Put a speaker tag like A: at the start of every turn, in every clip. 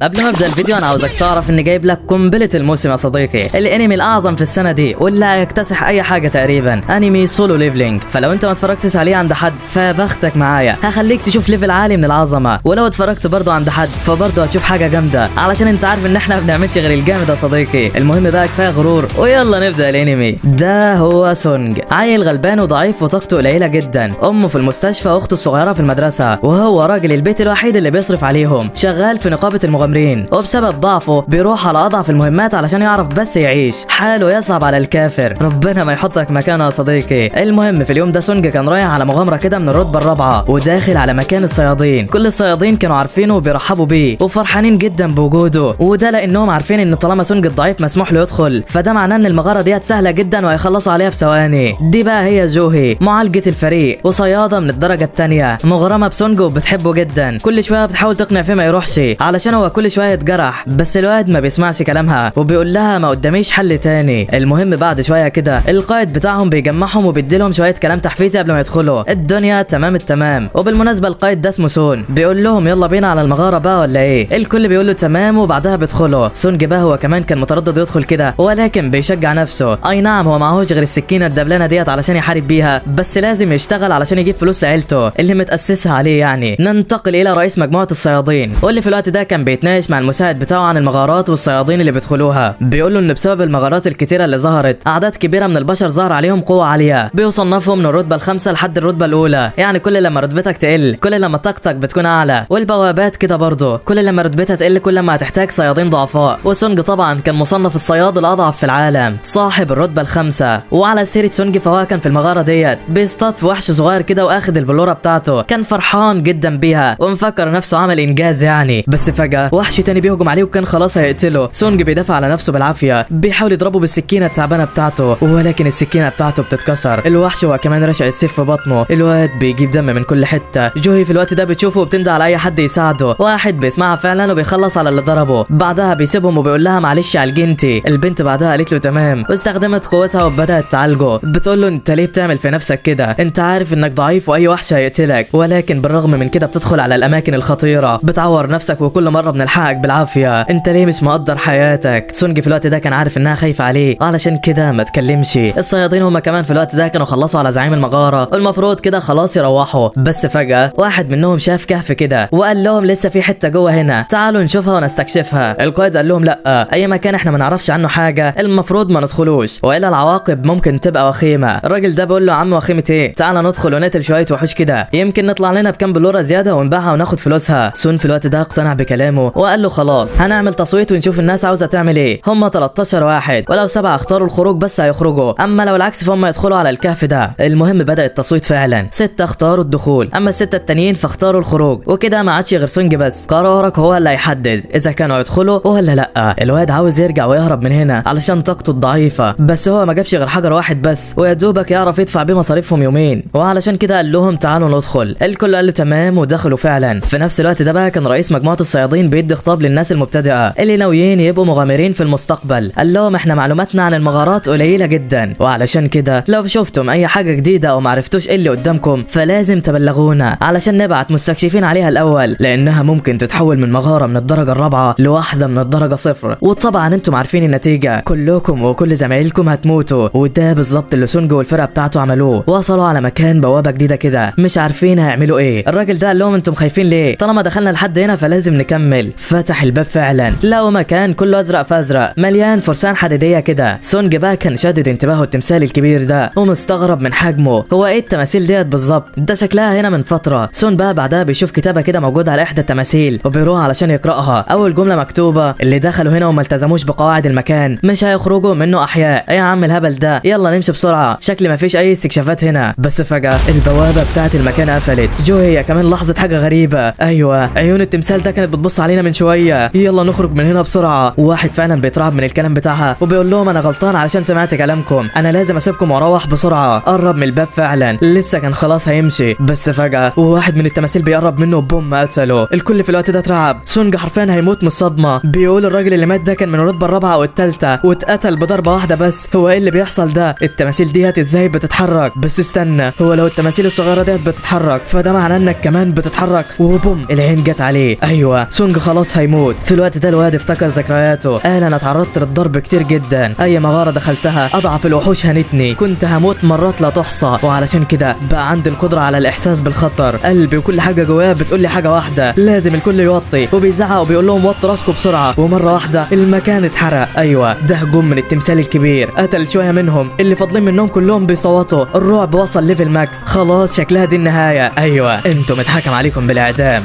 A: قبل ما ابدا الفيديو انا عاوزك تعرف اني جايب لك قنبله الموسم يا صديقي، الانمي الاعظم في السنه دي واللي هيكتسح اي حاجه تقريبا، انمي سولو ليفلينج. فلو انت ما اتفرجتش عليه عند حد فبختك معايا، هخليك تشوف ليفل عالي من العظمه، ولو اتفرجت برضه عند حد فبرضه هتشوف حاجه جامده، علشان انت عارف ان احنا ما بنعملش غير الجامد يا صديقي. المهم بقى كفايه غرور ويلا نبدا الانمي. ده هو سونج، عيل غلبان وضعيف وطاقته قليله جدا، امه في المستشفى واخته الصغيره في المدرسه، وهو راجل البيت الوحيد اللي بيصرف عليهم، شغال في نقابه المغامرين، وبسبب ضعفه بيروح على اضعف المهمات علشان يعرف بس يعيش. حاله يصعب على الكافر، ربنا ما يحطك مكانه يا صديقي. المهم في اليوم ده سونج كان رايح على مغامره كده من الرتبه الرابعه، وداخل على مكان الصيادين. كل الصيادين كانوا عارفينه وبيرحبوا بيه وفرحانين جدا بوجوده، وده لانهم عارفين ان طالما سونج الضعيف مسموح له يدخل، فده معناه ان المغاره ديت سهله جدا وهيخلصوا عليها في ثواني. دي بقى هي جوهي، معالجه الفريق وصياده من الدرجه الثانيه، مغرمه بسونج وبتحبه جدا. كل شويه بتحاول تقنع فيه ما يروحش علشان هو كل شويه يتجرح، بس الواد ما بيسمعش كلامها وبيقول لها ما قداميش حل تاني. المهم بعد شويه كده القائد بتاعهم بيجمعهم وبيديلهم شويه كلام تحفيزي قبل ما يدخلوا. الدنيا تمام التمام، وبالمناسبه القائد ده اسمه سون، بيقول لهم يلا بينا على المغاره بقى ولا ايه؟ الكل بيقول له تمام، وبعدها بيدخلوا. سونج بقى هو كمان كان متردد يدخل كده، ولكن بيشجع نفسه. اي نعم هو معهوش غير السكينه الدبلانه ديت علشان يحارب بيها، بس لازم يشتغل علشان يجيب فلوس لعيلته اللي متاسسها عليه يعني. ننتقل الى رئيس مجموعه الصيادين، واللي في الوقت ده كان بيتناقش مع المساعد بتاعه عن المغارات والصيادين اللي بيدخلوها. بيقول له ان بسبب المغارات الكتيره اللي ظهرت، اعداد كبيره من البشر ظهر عليهم قوه عاليه، بيصنفوا من الرتبه الخامسه لحد الرتبه الاولى. يعني كل لما رتبتك تقل كل لما طاقتك بتكون اعلى، والبوابات كده برضه كل لما رتبتها تقل كل ما هتحتاج صيادين ضعفاء. وسونج طبعا كان مصنف الصياد الاضعف في العالم، صاحب الرتبه الخامسه. وعلى سيره سونج فهو كان في المغاره ديت بيصطاد في وحش صغير كده واخد البلوره بتاعته، كان فرحان جدا بيها ومفكر نفسه عمل انجاز يعني. بس فجاه وحش تاني بيهجم عليه وكان خلاص هيقتله. سونج بيدافع على نفسه بالعافيه، بيحاول يضربه بالسكينه التعبانه بتاعته، ولكن السكينه بتاعته بتتكسر. الوحش هو كمان رشق السيف في بطنه، الواد بيجيب دم من كل حته. جوهي في الوقت ده بتشوفه وبتندى على اي حد يساعده، واحد بيسمعها فعلا وبيخلص على اللي ضربه. بعدها بيسيبهم وبيقول لها معلش عالجنتي. البنت بعدها قالت له تمام، واستخدمت قوتها وبدات تعالجه. بتقول له انت ليه بتعمل في نفسك كده؟ انت عارف انك ضعيف واي وحش هيقتلك، ولكن بالرغم من كده بتدخل على الاماكن الخطيره، بتعور نفسك وكل مره بنلحقك بالعافيه. انت ليه مش مقدر حياتك؟ سونج في الوقت ده كان عارف انها خايفه عليه، علشان كده ما تكلمش. الصيادين هما كمان في الوقت ده كانوا خلصوا على زعيم المغاره، والمفروض كده خلاص يروحوا. بس فجاه واحد منهم شاف كهف كده وقال لهم لسه في حته جوه هنا، تعالوا نشوفها ونستكشفها. القائد قال لهم لا، اي مكان احنا ما نعرفش عنه حاجه المفروض ما ندخلوش، والا العواقب ممكن تبقى وخيمه. الراجل ده بيقول له يا عم وخيمه ايه؟ تعالى ندخل ونقتل شويه وحوش كده، يمكن نطلع لنا بكام بلوره زياده ونبيعها وناخد فلوسها. سون في الوقت ده اقتنع بكلامه وقال له خلاص هنعمل تصويت ونشوف الناس عاوزه تعمل ايه. هم 13 واحد، ولو 7 اختاروا الخروج بس هيخرجوا، اما لو العكس فهم يدخلوا على الكهف ده. المهم بدأ التصويت فعلا، 6 اختاروا الدخول، اما ال6 التانيين فاختاروا الخروج. وكده ما عادش غير سونج بس، قرارك هو اللي هيحدد اذا كانوا يدخلوا ولا لا. الواد عاوز يرجع ويهرب من هنا علشان طاقته الضعيفه، بس هو ما جابش غير حجر واحد بس، ويا دوبك يعرف يدفع بيه مصاريفهم يومين، وعلشان كده قال لهم تعالوا ندخل. الكل قال له تمام ودخلوا فعلا. في نفس الوقت ده بقى كان رئيس مجموعه الصيادين بيدي خطاب للناس المبتدئه اللي ناويين يبقوا مغامرين في المستقبل. قال لهم احنا معلوماتنا عن المغارات قليله جدا، وعلشان كده لو شفتم اي حاجه جديده او معرفتوش ايه اللي قدامكم فلازم تبلغونا علشان نبعت مستكشفين عليها الاول، لانها ممكن تتحول من مغاره من الدرجه الرابعه لواحده من الدرجه 0. وطبعا انتم عارفين النتيجه، كلكم وكل زمايلكم هتموتوا. وده بالظبط اللي سونج والفرقه بتاعته عملوه. وصلوا على مكان بوابه جديده كده مش عارفين هيعملوا ايه. الراجل ده قال لهم انتم خايفين ليه؟ طالما دخلنا لحد هنا فلازم نكمل. فتح الباب فعلا، لقوا مكان كله ازرق فازرق مليان فرسان حديديه كده. سونج بقى كان شادد انتباهه التمثال الكبير ده ومستغرب من حجمه، هو ايه التماثيل ديت بالظبط؟ ده شكلها هنا من فتره. سون بقى بعدها بيشوف كتابه كده موجوده على احدى التماثيل وبيروح علشان يقراها. اول جمله مكتوبه اللي دخلوا هنا وما التزموش بقواعد المكان مش هيخرجوا منه احياء. ايه يا عم الهبل ده؟ يلا نمشي بسرعه، شكل ما فيش اي استكشافات هنا. بس فجاه البوابه بتاعت المكان قفلت. جو هي كمان لاحظت حاجه غريبه، ايوه عيون التمثال ده كانت بتبص علينا من شويه، يلا نخرج من هنا بسرعه. وواحد فعلا بيترعب من الكلام بتاعها وبيقول لهم انا غلطان علشان سمعت كلامكم، انا لازم اسيبكم واروح بسرعه. قرب من الباب فعلا، لسه كان خلاص هيمشي، بس فجاه واحد من التماثيل بيقرب منه وبوم قتله. الكل في الوقت ده اترعب، سونج حرفيا هيموت من الصدمه. بيقول الراجل اللي مات ده كان من الرتبه الرابعه او الثالثه واتقتل بضربه واحده بس. هو ايه اللي بيحصل ده؟ التماثيل ديت ازاي بتتحرك؟ بس استنى، هو لو التماثيل الصغيره ديت بتتحرك فده معناه انك كمان بتتحرك. وبوم العين جت عليه. ايوه سونج خلاص هيموت. في الوقت ده الواد افتكر ذكرياته، قال انا اتعرضت للضرب كتير جدا، اي مغاره دخلتها اضعف الوحوش هنتني، كنت هموت مرات لا تحصى، وعلشان كده بقى عندي القدره على الاحساس بالخطر. قلبي وكل حاجه جواه بتقول لي حاجه واحده، لازم الكل يوطي، وبيزعق وبيقول لهم وطوا راسكم بسرعه. ومره واحده المكان اتحرق. ايوه ده هجوم من التمثال الكبير، قتل شويه منهم، اللي فاضلين منهم كلهم بيصوتوا. الرعب وصل ليفل ماكس، خلاص شكلها دي النهايه. ايوه انتم متحكم عليكم بالاعدام.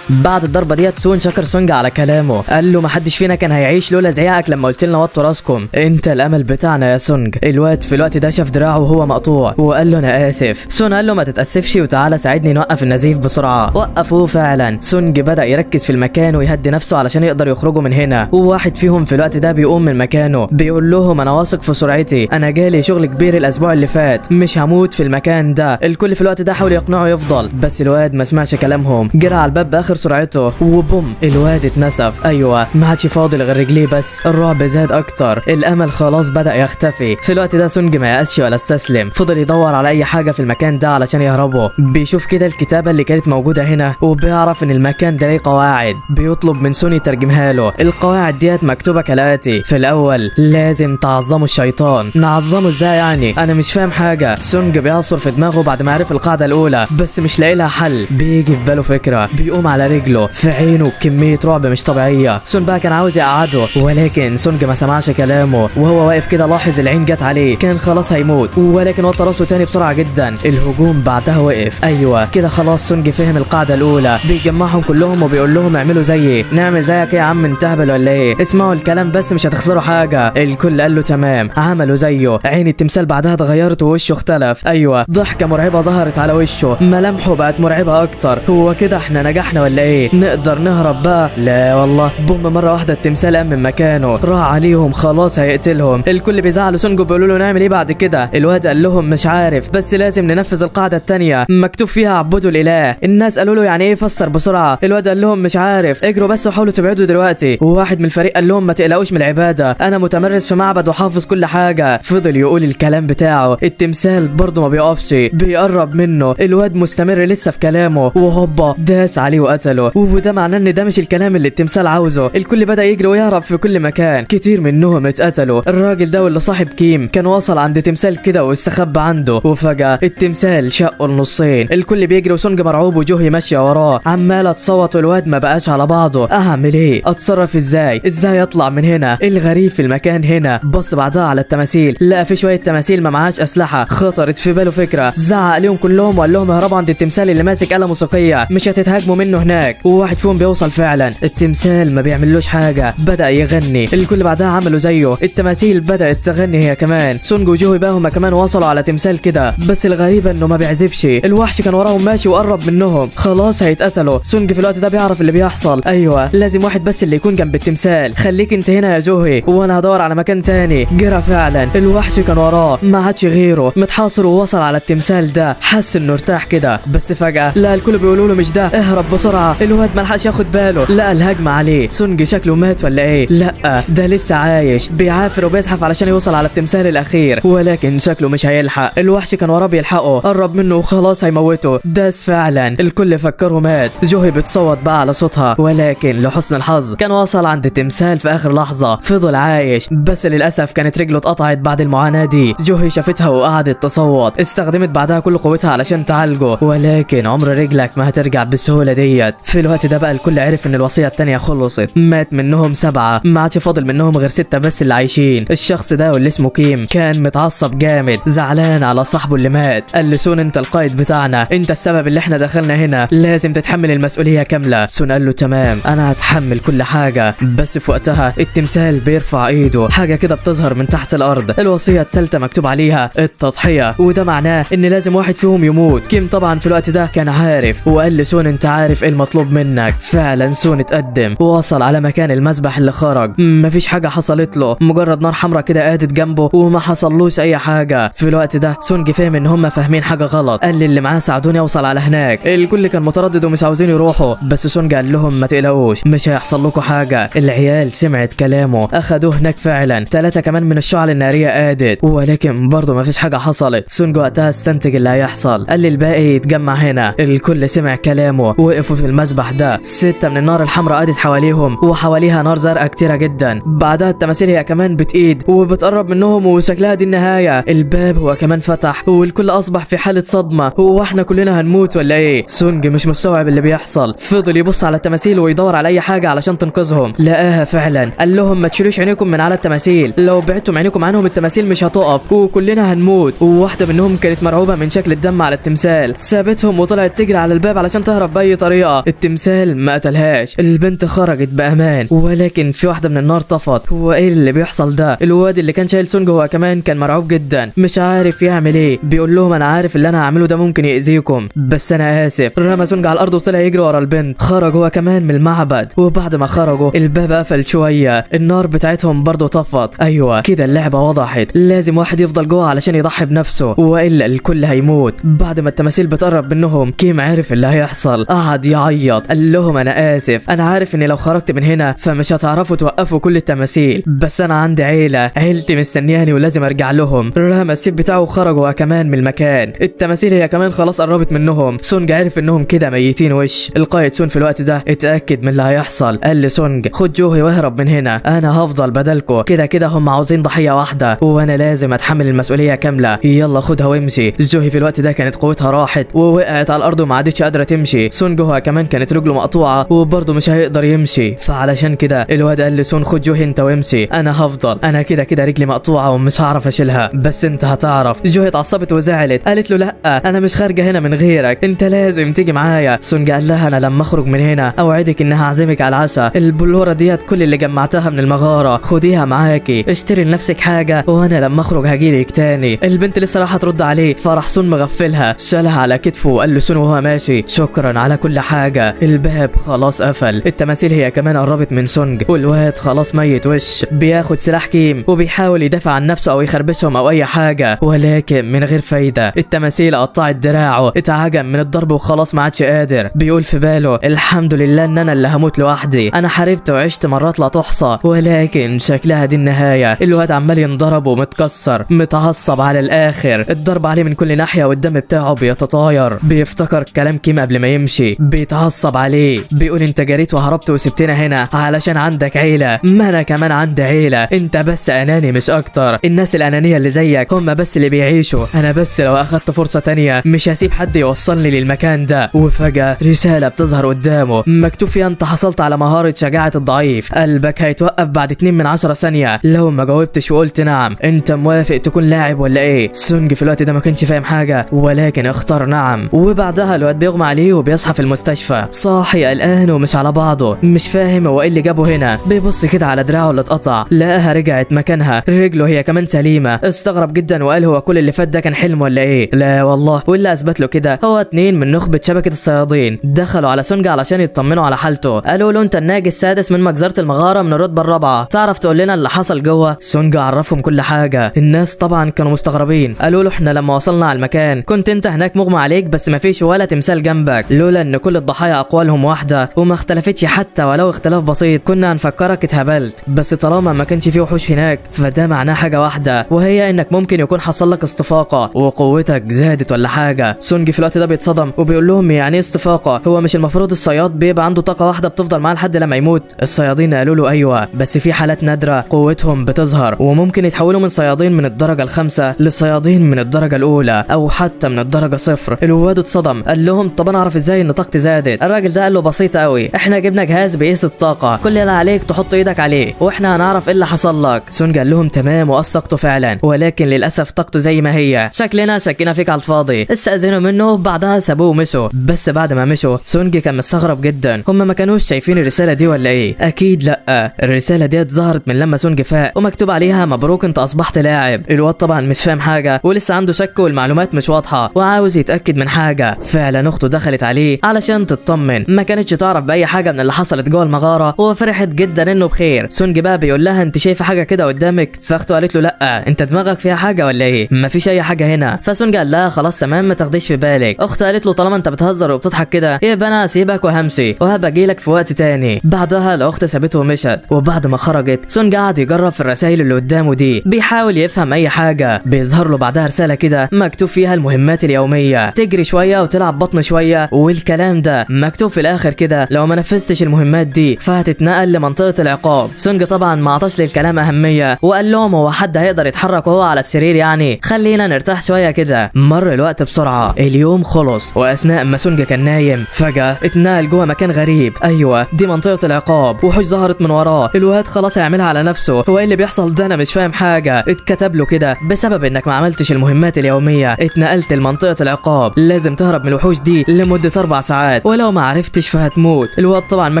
A: بعد الضربه ديت سون شكر سونج على كلامه، قال له ما حدش فينا كان هيعيش لولا زعيقك لما قلت لنا وطوا راسكم، انت الامل بتاعنا يا سونج. الواد في الوقت ده شاف دراعه وهو مقطوع وقال له انا اسف. سون قال له ما تتاسفش وتعالى ساعدني نوقف النزيف بسرعه. وقفوه فعلا. سونج بدا يركز في المكان ويهدي نفسه علشان يقدر يخرجوا من هنا. وواحد فيهم في الوقت ده بيقوم من مكانه بيقول لهم انا واثق في سرعتي، انا جالي شغل كبير الاسبوع اللي فات، مش هموت في المكان ده. الكل في الوقت ده حاول يقنعه يفضل، بس الواد ما سمعش كلامهم، جرى على الباب باخر سرعته وبوم الواد اتنسف. ايوه ما عادش فاضل غير رجليه بس. الرعب زاد اكتر، الامل خلاص بدا يختفي. في الوقت ده سونج ما يأسش ولا استسلم، فضل يدور على اي حاجه في المكان ده علشان يهربوا. بيشوف كده الكتابه اللي كانت موجوده هنا وبيعرف ان المكان ده ليه قواعد، بيطلب من سون يترجمها له. القواعد ديت مكتوبه كالاتي: في الاول لازم تعظموا الشيطان. نعظمه ازاي يعني؟ انا مش فاهم حاجه. سونج بيعصر في دماغه بعد ما عرف القاعده الاولى بس مش لاقي لها حل. بيجي في باله فكره، بيقوم على رجله، في عينه كمية رعب مش طبيعية. سون بقى كان عاوز يقعده ولكن سونج ما سمعش كلامه، وهو واقف كده لاحظ العين جت عليه، كان خلاص هيموت ولكن وطى راسه تاني بسرعة جدا. الهجوم بعدها وقف. ايوه كده خلاص سونج فهم القاعدة الاولى، بيجمعهم كلهم وبيقول لهم اعملوا زيي. نعمل زيك يا عم انت هبل ولا ايه؟ اسمعوا الكلام بس مش هتخسروا حاجة. الكل قال له تمام. عملوا زيه. عين التمثال بعدها اتغيرت ووشه اختلف. ايوه ضحكة مرعبة ظهرت على وشه، ملامحه بقت مرعبة اكتر. هو كده احنا نجحنا ولا ايه؟ نقدر نهرب بقى؟ لا والله. بوم مرة واحدة التمثال قام من مكانه، راح عليهم خلاص هيقتلهم. الكل بيزعلوا سونج وبيقولوا له نعمل ايه بعد كده؟ الواد قال لهم مش عارف بس لازم ننفذ القاعدة التانية مكتوب فيها عبدوا الاله. الناس قالوا له يعني ايه؟ فسر بسرعة. الواد قال لهم مش عارف، اجروا بس وحاولوا تبعدوا دلوقتي. وواحد من الفريق قال لهم ما تقلقوش من العبادة، انا متمرس في معبد وحافظ كل حاجة. فضل يقول الكلام بتاعه، التمثال برضه ما بيقفش، بيقرب منه. الواد مستمر لسه في كلامه وهوبا داس عليه وقتله. وده معناه ان ده مش الكلام اللي التمثال عاوزه. الكل بدأ يجري ويهرب في كل مكان، كتير منهم اتقتلوا. الراجل ده واللي صاحب كيم كان وصل عند تمثال كده واستخبى عنده، وفجأة التمثال شقه النصين. الكل بيجري وسونج مرعوب وجوهي ماشيه وراه عماله تصوت، والواد ما بقاش على بعضه. اعمل ايه؟ اتصرف ازاي اطلع من هنا؟ الغريب في المكان هنا بص بعدها على التماثيل، لقى في شويه تماثيل ما معهاش اسلحه. خطرت في باله فكره، زعق عليهم كلهم وقال لهم اهربوا عند التمثال اللي ماسك آلة موسيقيه، مش هتتهاجموا منه هناك. وواحد فيهم بيوصل فعلا، التمثال ما بيعملوش حاجه، بدأ يغني. الكل بعدها عملوا زيه، التماثيل بدأت تغني هي كمان. سونج وجوهي بقى هما كمان وصلوا على تمثال كده، بس الغريبه انه ما بيعزفش. الوحش كان وراهم ماشي وقرب منهم، خلاص هيتقتلوا. سونج في الوقت ده بيعرف اللي بيحصل. ايوه لازم واحد بس اللي يكون جنب التمثال، خليك انت هنا يا جوهي وانا هدور على مكان تاني. جرى فعلا، الوحش كان وراه ما عادش غيره، متحاصر ووصل على التمثال ده. حس انه ارتاح كده، بس فجأة لا الكل بيقولوا له مش ده، اهرب بسرعه. الواد ما لحقش ياخد باله، لقى الهجمه عليه. سونج شكله مات ولا ايه؟ لا ده لسه عايش، بيعافر وبيزحف علشان يوصل على التمثال الاخير، ولكن شكله مش هيلحق. الوحش كان وراه بيلحقه، قرب منه وخلاص هيموته. داس فعلا، الكل فكره مات. جوهي بتصوت بقى على صوتها، ولكن لحسن الحظ كان وصل عند التمثال في اخر لحظه. فضل عايش، بس للاسف كانت رجله اتقطعت بعد المعاناه دي. جوهي شافتها وقعدت تصوت، استخدمت بعدها كل قوتها علشان تعالجه، ولكن عمر رجلك ما هترجع بالسهوله ديت. في الوقت ده بقى الكل عرف ان الوصيه التانيه خلصت، مات منهم 7، ما عادش فاضل منهم غير 6 بس اللي عايشين. الشخص ده واللي اسمه كيم كان متعصب جامد، زعلان على صاحبه اللي مات. قال لسون انت القائد بتاعنا، انت السبب اللي احنا دخلنا هنا، لازم تتحمل المسؤوليه كامله. سون قال له تمام انا هتحمل كل حاجه. بس في وقتها التمثال بيرفع ايده، حاجه كده بتظهر من تحت الارض. الوصيه الثالثه مكتوب عليها التضحيه، وده معناه ان لازم واحد فيهم يموت. كيم طبعا في الوقت ده كان عارف، وقال لسون انت عارف ايه المطلوب منك. فعلا سون اتقدم ووصل على مكان المسبح اللي خرج. مفيش حاجه حصلت له، مجرد نار حمراء كده قادت جنبه وما حصلوش اي حاجه. في الوقت ده سونج فهم ان هم فاهمين حاجه غلط، قال للي معاه ساعدوني اوصل على هناك. الكل كان متردد ومش عاوزين يروحوا، بس سونج قال لهم ما تقلقوش مش هيحصل لكم حاجه. العيال سمعت كلامه، اخدوه هناك فعلا. 3 كمان من الشعل الناريه قادت، ولكن برضه مفيش حاجه حصلت. سونج وقتها استنتج اللي هيحصل، قال للباقي يتجمع هنا. الكل سمع كلامه، وقفوا في المسبح ده. 6 من النار الحمراء قادت حواليهم وحواليها نار زرقاء كتيرة جدا. بعدها التماثيل هي كمان بتقيد وبتقرب منهم وشكلها دي النهاية. الباب هو كمان فتح والكل اصبح في حالة صدمة. هو احنا كلنا هنموت ولا ايه؟ سونج مش مستوعب اللي بيحصل، فضل يبص على التماثيل ويدور على اي حاجة علشان تنقذهم. لقاها فعلا. قال لهم ما تشيلوش عينيكم من على التماثيل، لو بعدتم عينيكم عنهم التماثيل مش هتقف وكلنا هنموت. وواحدة منهم كانت مرعوبة من شكل الدم على التمثال، سابتهم وطلعت تجري على الباب علشان تهرب بأي طريقة. التمثال ما قتلهاش، البنت خرجت بأمان. ولكن في واحدة من النار طفت. هو ايه اللي بيحصل ده؟ الواد اللي كان شايل سونج هو كمان كان مرعوب جدا، مش عارف يعمل ايه. بيقول لهم انا عارف اللي انا هعمله ده ممكن يأذيكم بس انا اسف. رمى سونج على الارض وطلع يجري ورا البنت. خرج هو كمان من المعبد، وبعد ما خرجوا الباب قفل شوية. النار بتاعتهم برضه طفت. ايوه كده اللعبة وضحت، لازم واحد يفضل جوه علشان يضحي بنفسه والا الكل هيموت. بعد ما التماثيل بتقرب منهم كيم عرف اللي هيحصل، قعد يعيط. قال لهم انا اسف، انا عارف اني لو خرجت من هنا فمش هتعرفوا توقفوا كل التماثيل، بس انا عندي عيلتي مستنياني ولازم ارجع لهم. رمى السيف بتاعه وخرج هو كمان من المكان. التماثيل هي كمان خلاص قربت منهم. سونج عرف انهم كده ميتين وش. القائد سون في الوقت ده اتاكد من اللي هيحصل، قال لسونج خد جوهي واهرب من هنا، انا هفضل بدلكو. كده هم عاوزين ضحيه واحده وانا لازم اتحمل المسؤوليه كامله. يلا خدها وامشي. جوهي في الوقت ده كانت قوتها راحت ووقعت على الارض وما عادتش قادره تمشي. سونج هو كمان كانت رجله مقطوعه وبرضه مش هيقدر يمشي. فعلشان كده الواد قال لسون خد جوهي انت وامشي، انا هفضل، انا كده رجلي مقطوعه ومش هعرف اشيلها بس انت هتعرف. جوهي اتعصبت وزعلت، قالت له لا انا مش خارجه هنا من غيرك، انت لازم تيجي معايا. سونج قال لها انا لما اخرج من هنا اوعدك انها هعزمك على العشاء. البلوره ديت كل اللي جمعتها من المغاره، خديها معاكي، اشتري لنفسك حاجه وانا لما اخرج هجيلك تاني. البنت لسه راح ترد عليه فراح سون مغفلها، شالها على كتفه وقال له سون وهو ماشي شكرا على كل حاجه. الباب خلاص قفل. التماثيل هي كمان قربت من سونج والواد خلاص ميت وش. بياخد سلاح كيم وبيحاول يدافع عن نفسه او يخربشهم او اي حاجه ولكن من غير فايده. التماثيل قطعت دراعه، اتعجن من الضرب وخلاص ما عادش قادر. بيقول في باله الحمد لله ان انا اللي هموت لوحدي، انا حاربت وعشت مرات لا تحصى ولكن شكلها دي النهايه. الواد عمال ينضرب ومتكسر متعصب على الاخر، الضرب عليه من كل ناحيه والدم بتاعه بيتطاير. بيفتكر كلام كيم قبل ما يمشي، بيتعصب عليه. بيقول انت جريت وهربت وسبتنا هنا علشان عندك عيله، ما انا كمان عندي عيله، انت بس اناني مش اكتر. الناس الانانيه اللي زيك هم بس اللي بيعيشوا، انا بس لو اخدت فرصه تانية مش هسيب حد يوصلني للمكان ده. وفجاه رساله بتظهر قدامه مكتوب فيها انت حصلت على مهاره شجاعه الضعيف، قلبك هيتوقف بعد 2 من 10 ثانيه لو ما جاوبتش وقلت نعم. انت موافق تكون لاعب ولا ايه؟ سونج في الوقت ده ما كانش فاهم حاجه ولكن اختار نعم. وبعدها الواد بيغمى عليه وبيصحى في المستشفى صاحي قلقان ومش على بعضه، مش فاهم هو ايه اللي جابه هنا. بيبص كده على دراعه اللي اتقطع لقاها رجعت مكانها، رجله هي كمان سليمه. استغرب جدا وقال هو كل اللي فات ده كان حلم ولا ايه؟ لا والله، واللي اثبت له كده هو 2 من نخبه شبكه الصيادين دخلوا على سونج علشان يطمنوا على حالته. قالوا له انت الناجي السادس من مجزره المغاره من الرتبه الرابعه، تعرف تقول لنا اللي حصل جوه؟ سونج عرفهم كل حاجه. الناس طبعا كانوا مستغربين، قالوا له احنا لما وصلنا على المكان كنت انت هناك مغمى عليك بس ما فيش ولا تمثال جنبك، لولا ان كل الضحايا اقوالهم واحده وما اختلفتش حتى ولو اختلاف بسيط كنا هنفكرك اتهبلت، بس طالما ما كانش فيه وحوش هناك فده معناه حاجه واحده وهي انك ممكن يكون حصل لك استفاقه وقوتك زادت ولا حاجه. سونج في الوقت ده بيتصدم وبيقول لهم يعني ايه استفاقه؟ هو مش المفروض الصياد بيبقى عنده طاقه واحده بتفضل معاه لحد لما يموت؟ الصيادين قالوا له ايوه بس في حالات نادره قوتهم بتظهر وممكن يتحولوا من صيادين من الدرجه الخامسه لصيادين من الدرجه الاولى او حتى من الدرجه 0. الواد اتصدم قال لهم طب انا اعرف ازاي ان طاقتي زادت؟ الراجل ده قال له بسيط قوي، احنا جبنا جهاز بيقيس الطاقه، كل اللي عليك تحط ايدك عليه واحنا هنعرف ايه اللي حصل لك. سونج قال لهم تمام وقاس طاقته فعلا ولكن للاسف طاقته زي ما هي، شكلنا شكينا فيك على الفاضي. استاذنوا منه بعدها سابوه ومشوا. بس بعد ما مشوا سونج كان مستغرب جدا، هم ما كانوش شايفين الرساله دي ولا ايه؟ اكيد لا، الرساله ديت ظهرت من لما سونج فاق ومكتوب عليها مبروك انت اصبحت لاعب. الواد طبعا مش فاهم حاجه ولسه عنده شك والمعلومات مش واضحه وعاوز يتاكد من حاجه. فعلا اخته دخلت عليه علشان تطمن، ما كانتش تعرف باي حاجه من اللي حصلت جوه المغاره وفرحت جدا انه بخير. سونج بقى بيقول لها انت شايفه حاجه كده قدامك؟ فاخته قالت له لا، انت دماغك فيها حاجه ولا ايه؟ ما فيش اي حاجه هنا. فسونج قال لها خلاص تمام ما تاخديش في بالك. اخته قالت له طالما انت بتهزر وبتضحك كده يبقى انا هسيبك وهمشي وهبقى اجيلك في وقت تاني. بعدها الاخت سابته ومشت. وبعد ما خرجت سونج قعد يجرب في الرسائل اللي قدامه دي، بيحاول يفهم اي حاجه. بيظهر له بعدها رساله كده مكتوب فيها المهمات اليوميه، تجري شويه وتلعب بطن شويه والكلام ده انسى، مكتوب في الاخر كده لو ما نفذتش المهمات دي فهتتنقل لمنطقه العقاب. سونج طبعا ما عطاش للكلام اهميه وقال لهم هو حد هيقدر يتحرك وهو على السرير؟ يعني خلينا نرتاح شويه كده. مر الوقت بسرعه، اليوم خلص، واثناء ما سونج كان نايم فجاه اتنقل جوه مكان غريب. ايوه دي منطقه العقاب، وحوش ظهرت من وراه. الواد خلاص هيعملها على نفسه. هو ايه اللي بيحصل ده؟ انا مش فاهم حاجه. اتكتب له كده بسبب انك ما عملتش المهمات اليوميه اتنقلت لمنطقه العقاب، لازم تهرب من الوحوش دي لمده 4 ساعات، ولو ما عرفتش فهتموت. الواد طبعا ما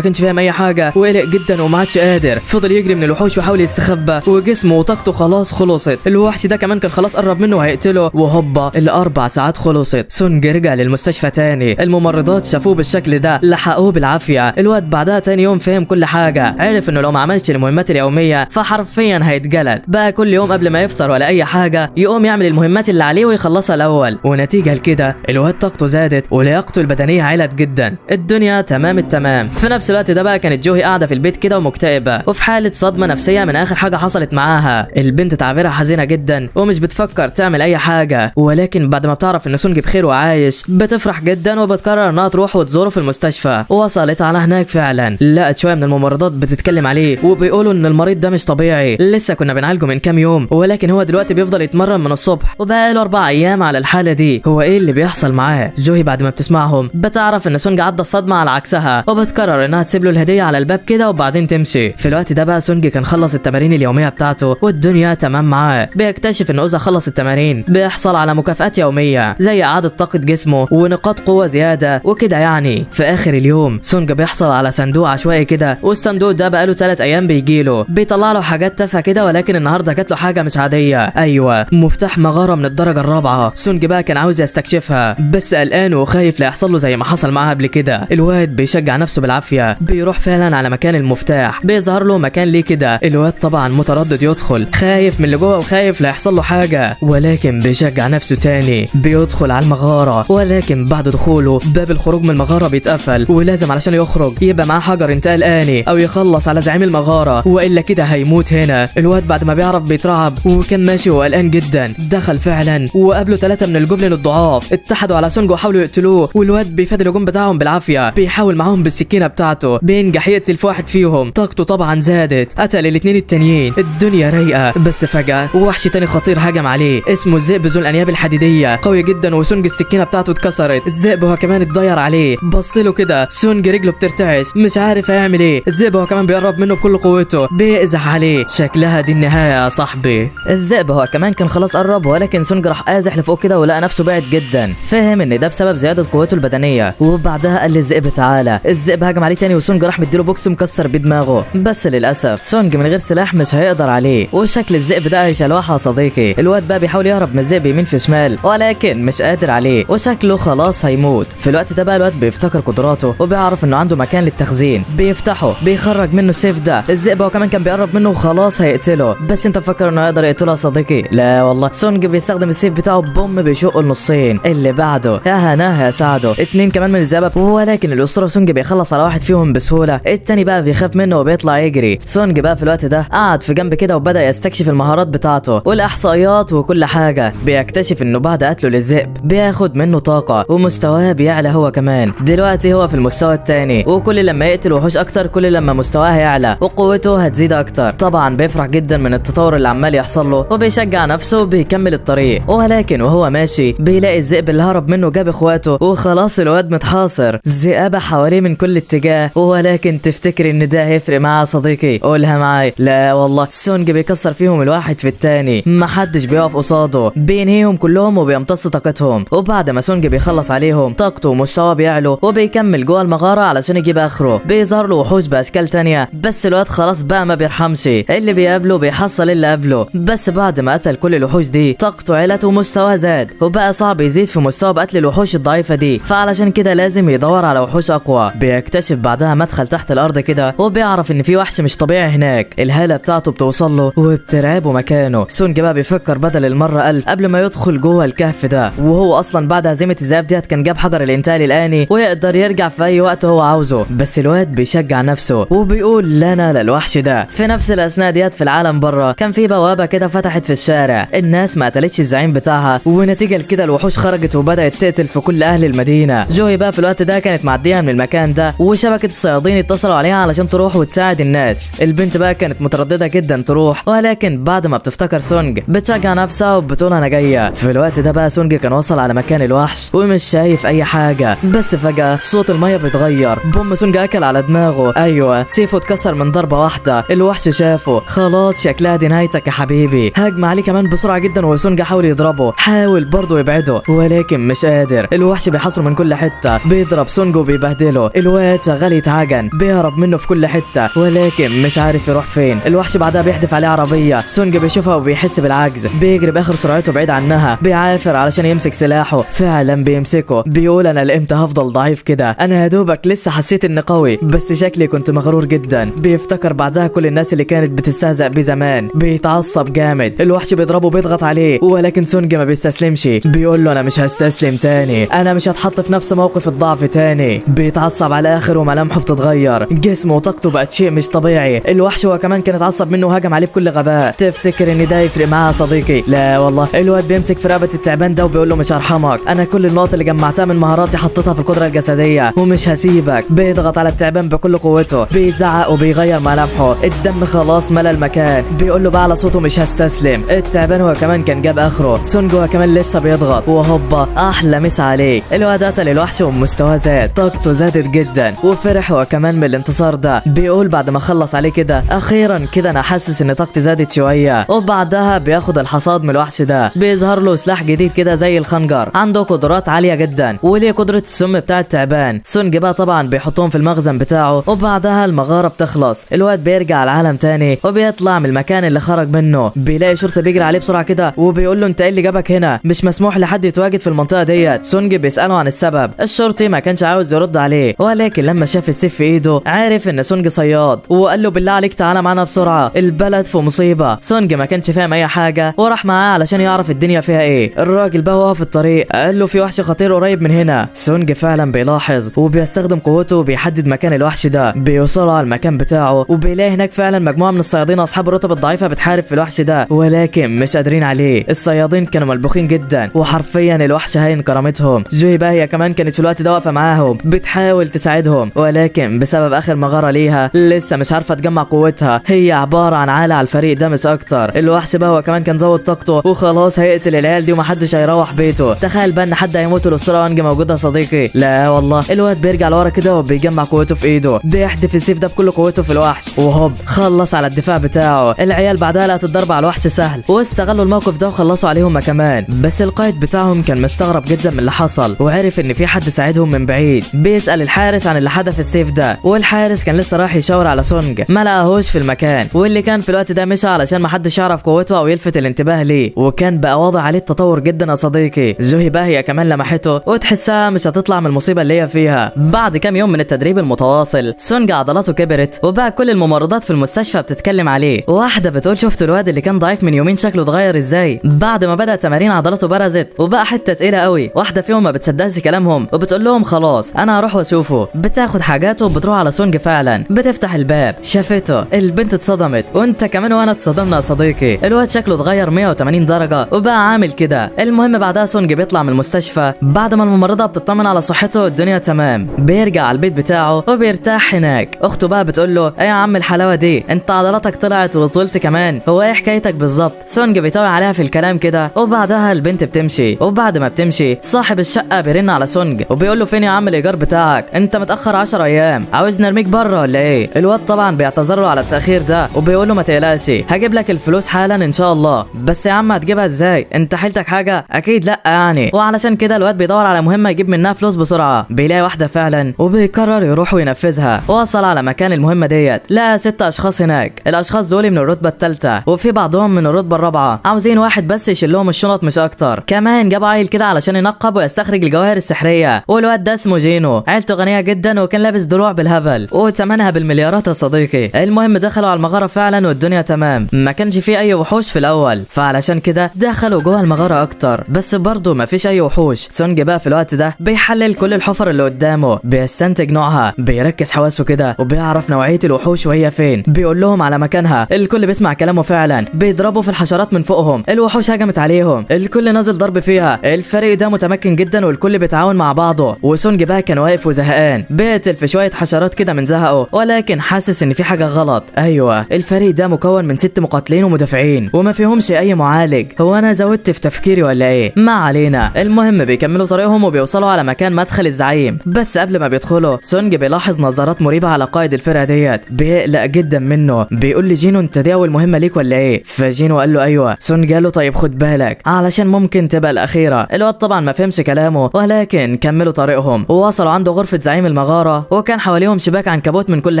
A: كانش فاهم اي حاجه وقلق جدا وما عادش قادر، فضل يجري من الوحوش وحاول يستخبى وجسمه وطاقته خلاص خلصت. الوحش ده كمان كان خلاص قرب منه وهيقتله، وهوبا ال4 ساعات خلصت. سونج رجع للمستشفى تاني، الممرضات شافوه بالشكل ده لحقوه بالعافيه. الواد بعدها تاني يوم فهم كل حاجه، عرف انه لو ما عملش المهمات اليوميه فحرفيا هيتجلد. بقى كل يوم قبل ما يفطر ولا اي حاجه يقوم يعمل المهمات اللي عليه ويخلصها الاول، ونتيجه لكده الواد طاقته زادت ولياقته البدنيه علت جدا. الدنيا تمام التمام. في نفس الوقت ده بقى كانت جوهي قاعده في البيت كده ومكتئبه وفي حاله صدمه نفسيه من اخر حاجه حصلت معاها. البنت تعبيرها حزينه جدا ومش بتفكر تعمل اي حاجه، ولكن بعد ما بتعرف ان سونج بخير وعايش بتفرح جدا وبتقرر انها تروح وتزوره في المستشفى. وصلت على هناك فعلا، لقت شويه من الممرضات بتتكلم عليه وبيقولوا ان المريض ده مش طبيعي، لسه كنا بنعالجه من كام يوم، ولكن هو دلوقتي بيفضل يتمرن من الصبح وبقى له 4 ايام على الحاله دي. هو ايه اللي بيحصل معاه؟ جوهي بعد ما بتسمعهم بتعرف ان سونج عدى الصدمه على عكسها، وبتقرر انها تسيب له الهديه على الباب كده وبعدين تمشي. في الوقت ده بقى سونج كان خلص التمارين اليوميه بتاعته والدنيا تمام معاه. بيكتشف انه اذا خلص التمارين بيحصل على مكافآت يوميه زي اعاده طاقه جسمه ونقاط قوه زياده وكده يعني. في اخر اليوم سونج بيحصل على صندوق عشوائي كده، والصندوق ده بقاله 3 ايام بيجيله، بيطلع له حاجات تافهه كده، ولكن النهارده جات له حاجه مش عاديه. ايوه مفتاح مغاره من الدرجه الرابعه. سونج بقى كان عاوز يستكشفها بس قلقان وخايف لا يحصل له زي ما حصل معاه قبل كده. الواد بيشجع نفسه بالعافيه، بيروح فعلا على مكان المفتاح، بيظهر له مكان ليه كده. الواد طبعا متردد يدخل، خايف من اللي جوه وخايف لا يحصل له حاجه، ولكن بيشجع نفسه تاني. بيدخل على المغاره، ولكن بعد دخوله باب الخروج من المغاره بيتقفل، ولازم علشان يخرج يبقى معاه حجر انتقال آني او يخلص على زعيم المغاره والا كده هيموت هنا. الواد بعد ما بيعرف بيترعب وكان ماشي وقلقان جدا. دخل فعلا وقابله 3 من الجبلين الضعاف، اتحدوا على سونج وحاولوا يقتلوه، والواد بيفادي الهجوم بتاعهم بالعافيه، بيحاول معاهم بالسكينه بتاعته، بينجح يقتل في واحد فيهم. طاقته طبعا زادت، قتل الاثنين التانيين. الدنيا رايقه، بس فجاه وحش تاني خطير هجم عليه اسمه الذئب ذو الانياب الحديديه، قوي جدا، وسونج السكينه بتاعته اتكسرت. الذئب هو كمان اتضير عليه، بص له كده، سونج رجله بترتعش مش عارف هيعمل ايه. الذئب هو كمان بيقرب منه بكل قوته، بيقزح عليه. شكلها دي النهايه يا صاحبي. الذئب هو كمان كان خلاص قرب، ولكن سونج راح قازح لفوق كده ولقى نفسه بعد جدا، فهم ان ده بسبب زياده قوته البدنيه، وبعدها قال للذئب تعالى. الذئب هجم عليه تاني وسونج راح مديله بوكس مكسر بدماغه، بس للاسف سونج من غير سلاح مش هيقدر عليه، وشكل الذئب ده هيشلوحها يا صديقي. الواد بقى بيحاول يهرب من الذئب يمين في شمال ولكن مش قادر عليه، وشكله خلاص هيموت. في الوقت ده بقى الواد بيفتكر قدراته وبيعرف انه عنده مكان للتخزين، بيفتحه بيخرج منه السيف ده. الذئب هو كمان كان بيقرب منه وخلاص هيقتله، بس انت فكر انه يقدر يقتله يا صديقي؟ لا والله، سونج بيستخدم السيف بتاعه بوم بيشقه النصين. اللي بعده يا هناها يا سعده، 2 كمان من الذئاب، ولكن الاسطوره سونج بيخلص على واحد فيهم بسهوله، التاني بقى بيخاف منه وبيطلع يجري. سونج بقى في الوقت ده قعد في جنب كده وبدا يستكشف المهارات بتاعته والاحصائيات وكل حاجه. بيكتشف انه بعد قتله للذئب بياخد منه طاقه ومستواه بيعلى هو كمان. دلوقتي هو في المستوى الثاني، وكل لما يقتل وحوش اكتر كل لما مستواه هيعلى وقوته هتزيد اكتر. طبعا بيفرح جدا من التطور اللي عمال يحصل له وبيشجع نفسه وبيكمل الطريق، ولكن وهو ماشي بيلاقي الذئب اللي هرب منه جاب اخواته وخلاص الواد متحاصر. ذئابه حواليه من كل اتجاه، ولكن تفتكر ان ده هيفرق معاه صديقي؟ قولها معاي. لا والله، سونج بيكسر فيهم الواحد في التاني، محدش بيقف قصاده، بينهيهم كلهم وبيمتص طاقتهم. وبعد ما سونج بيخلص عليهم طاقته ومستواه بيعلو وبيكمل جوه المغاره علشان يجيب اخره. بيظهر له وحوش باشكال تانية، بس الواد خلاص بقى ما بيرحمش، اللي بيقابله بيحصل اللي قبله. بس بعد ما قتل كل الوحوش دي طاقته علت ومستواه زاد، وبقى صعب يزيد في مستوى بقتل الوحوش الضعيفه دي، فعلشان كده لازم يدور على وحوش اقوى. بيكتشف بعدها مدخل تحت الارض كده، وبيعرف ان في وحش مش طبيعي هناك. الهاله بتاعته بتوصل له وبترعبه مكانه. سونج بقى بيفكر بدل المره 1000 قبل ما يدخل جوه الكهف ده، وهو اصلا بعد هزيمه الذئاب ديت كان جاب حجر الانتقال الاني ويقدر يرجع في اي وقت هو عاوزه. بس الواد بيشجع نفسه وبيقول لنا للوحش ده. في نفس الاثناء ديت في العالم بره كان في بوابه كده فتحت في الشارع، الناس ما قتلتش الزعيم بتاعها، ونتيجه لكده الوحوش خرجت وبدات تقتل في كل اهل المدينه. جوي بقى في الوقت ده كانت معديه من المكان ده، وشبكه الصيادين اتصلوا عليها علشان تروح وتساعد الناس. البنت بقى كانت متردده جدا تروح، ولكن بعد ما بتفتكر سونج بتشجع نفسها وبتقول انا جايه. في الوقت ده بقى سونج كان وصل على مكان الوحش ومش شايف اي حاجه، بس فجاه صوت الميه بيتغير. بوم سونج اكل على دماغه، ايوه سيفه اتكسر من ضربه واحده. الوحش شافه، خلاص شكلها دي نهايتك يا حبيبي. هجم عليه كمان بسرعه جدا وسونج حاول يضربه، حاول برضه يبعده ولكن مش قادر. الوحش بيحاصره من كل حته، بيضرب سونج وبيبهدله. الواد شغال يتعجن، بيهرب منه في كل حته ولكن مش عارف يروح فين. الوحش بعدها بيحدف عليه عربيه، سونج بيشوفها وبيحس بالعجز، بيجري باخر سرعته بعيد عنها، بيعافر علشان يمسك سلاحه. فعلا بيمسكه، بيقول انا لامتى هفضل ضعيف كده؟ انا يا دوبك لسه حسيت اني قوي، بس شكلي كنت مغرور جدا. بيفتكر بعدها كل الناس اللي كانت بتستهزأ بيه زمان، بيتعصب جامد. الوحش بيضربه وبيضغط عليه ولكن سونج ما بيستسلمش، بيقول له انا مش هستسلم تاني، انا مش هتحط في نفس موقف الضعف تاني. بيتعصب على الاخر وملامحه بتتغير، جسمه وطاقته بقت شيء مش طبيعي. الوحش هو كمان كان اتعصب منه وهجم عليه بكل غباء. تفتكر ان ده يفرق معاه يا صديقي؟ لا والله. الواد بيمسك في رقبه التعبان ده وبيقول له مش هرحمك، انا كل النقط اللي جمعتها من مهاراتي حطيتها في القدره الجسديه ومش هسيبك. بيضغط على التعبان بكل قوته، بيزعق وبيغير ملامحه، الدم خلاص ملى المكان. بيقول له بقى على صوته مش هستسلم. التعبان هو كمان كان جاب اخره، سونج هو كمان لسه بيضغط، وهوبا احلى مسا عليه. الواد قتل الوحش ومستواه زاد، طاقته زادت جدا وفرح هو كمان من الانتصار ده. بيقول بعد ما خلص عليه كده اخيرا كده انا حاسس ان طاقتي زادت شويه. وبعدها بياخد الحصاد من الوحش ده، بيظهر له سلاح جديد كده زي الخنجر، عنده قدرات عاليه جدا وليه قدره السم بتاع التعبان. سونج بقى طبعا بيحطهم في المخزن بتاعه، وبعدها المغاره بتخلص. الواد بيرجع العالم تاني وبيطلع من المكان اللي خرج منه، بيلاقي شرطه بيجري عليه بسرعه كده وبيقول له انت ايه اللي جابك هنا؟ مش مسموح لحد يتواجد في المنطقه ديت. سونج بيساله عن السبب، الشرطي ما كانش عاوز يرد عليه ولكن لما شاف السيف في ايده عارف ان سونج صياد، وقال له بالله عليك تعالى معانا بسرعه، البلد في مصيبه. سونج ما كانش فاهم اي حاجه وراح معاه علشان يعرف الدنيا فيها ايه. الراجل بقى وقف في الطريق قال له في وحش خطير قريب من هنا. سونج فعلا بيلاحظ وبيستخدم قوته وبيحدد مكان الوحش ده. بيوصلوا على المكان بتاعه وبيلاقي هناك فعلا مجموعه من الصيادين اصحاب الرتب الضعيفه بتحارب في الوحش ده ولكن مش قادرين عليه. الصيادين كانوا ملبوخين جدا وحرفيا الوحش هاين كرامتهم. جوي بقى هي كمان كانت في الوقت ده واقفه معاهم بتحاول تساعدهم ولكن بسبب اخر مغاره ليها لسه مش عارفه تجمع قوتها، هي عباره عن عاله على الفريق ده مش اكتر. الوحش بقى هو كمان كان زود طاقته وخلاص هيقتل العيال دي ومحدش هيروح بيته. تخيل بقى ان حد هيموت والاسطوره وانج موجوده يا صديقي. لا والله. الواد بيرجع لورا كده وبيجمع قوته في ايده، بيحدف السيف ده بكل قوته في الوحش وهوب خلص على الدفاع بتاعه. العيال بعدها لقت الضرب على الوحش سهل واستغلوا الموقف ده وخلصوا عليهم كمان، بس القائد بتاعهم كان مستغرب جدا من اللي حصل وعرف ان في حد ساعدهم من بعيد. بيسأل الحارس عن اللي حدف السيف ده والحارس كان لسه رايح يشاور على سونج، ما لقاهوش في المكان، واللي كان في الوقت ده مشى علشان ما حدش يعرف قوته او يلفت الانتباه ليه، وكان بقى واضح عليه التطور جدا يا صديقي. جوهي بقى هي كمان لمحته وتحسها مش هتطلع من المصيبه اللي هي فيها. بعد كام يوم من التدريب المتواصل سونج عضلاته كبرت وبقى كل الممرضات في المستشفى بتتكلم عليه. واحده بتقول شفت الواد اللي كان ضعيف من يومين شكله اتغير ازاي بعد ما بدأ تمارين عضلاته برزت وبقى حته تقيله قوي. واحده فيهم ما بتصدقش كلامهم وبتقول لهم خلاص انا هروح واشوفه. بتاخد حاجاته وبتروح على سونج فعلا، بتفتح الباب شافته. البنت اتصدمت وانت كمان وانا اتصدمنا يا صديقي. الواد شكله اتغير 180 درجه وبقى عامل كده. المهم بعدها سونج بيطلع من المستشفى بعد ما الممرضه بتطمن على صحته والدنيا تمام، بيرجع على البيت بتاعه وبيرتاح هناك. اخته بقى بتقول له ايه يا عم الحلاوه دي، انت عضلاتك طلعت وطولت كمان، هو ايه حكايتك بالظبط؟ سونج بيطوي عليها في الكلام كده وبعدها البنت بتمشي. وبعد ما بتمشي صاحب الشقه بيرن على سونج وبيقول له فين يا عم الايجار بتاعك، انت متاخر 10 ايام، عاوز نرميك بره ولا ايه؟ الواد طبعا بيعتذر له على التاخير ده وبيقول له ما تقلقش هجيب لك الفلوس حالا ان شاء الله، بس يا عم هتجيبها ازاي؟ انت حيلتك حاجه؟ اكيد لا يعني. وعلشان كده الواد بيدور على مهمه يجيب منها فلوس بسرعه، بيلاقي واحده فعلا وبيقرر يروح وينفذها. وصل على مكان المهمه ديت لقى 6 اشخاص هناك. الاشخاص دول من الرتبه الثالثه وفي بعضهم من الرتبه الرابعه، عاوزين واحد بس يشيل لهم الشنط مش اكتر. كمان جاب عيل كده علشان ينقب ويستخرج الجواهر السحريه، والواد ده اسمه جينو، عيلته غنيه جدا وكان لابس دروع بالهبل وثمنها بالمليارات يا صديقي. المهم دخلوا على المغاره فعلا والدنيا تمام، ما كانش فيه اي وحوش في الاول فعلشان كده دخلوا جوه المغاره اكتر، بس برضه ما فيش اي وحوش. سونج بقى في الوقت ده بيحلل كل الحفر اللي قدامه، بيستنتج نوعها، بيركز حواسه كده وبيعرف نوعيه الوحوش وهي فين، بيقول لهم على مكانها. الكل بيسمع كلامه فعلا، بيضربوا في الحشرات من فوقهم، الوحوش هجمت عليهم، الكل نازل ضرب فيها. الفريق ده متمكن جدا والكل بيتعاون مع بعضه. قدامه، وسونج بقى كان واقف وزهقان بيقتل في شويه حشرات كده من زهقه، ولكن حاسس ان في حاجه غلط. ايوه الفريق ده مكون من 6 مقاتلين ومدافعين وما فيهمش اي معالج. هو انا زودت في تفكيري ولا ايه؟ ما علينا. المهم بيكملوا طريقهم وبيوصلوا على مكان مدخل الزعيم، بس قبل ما بيدخلوا سونج بيلاحظ نظرات مريبه على قائد الفرقه ديت، بيقلق جدا منه. بيقول لجينو انت دي اول مهمه ليك ولا ايه؟ فجينو قال له ايوه. سونج قال له طيب خد بالك علشان ممكن تبقى الاخيره. الواد طبعا ما فهمش كلامه، ولكن كملوا طريقهم ووصلوا عند غرفه زعيم المغاره، وكان حواليهم شباك عنكبوت من كل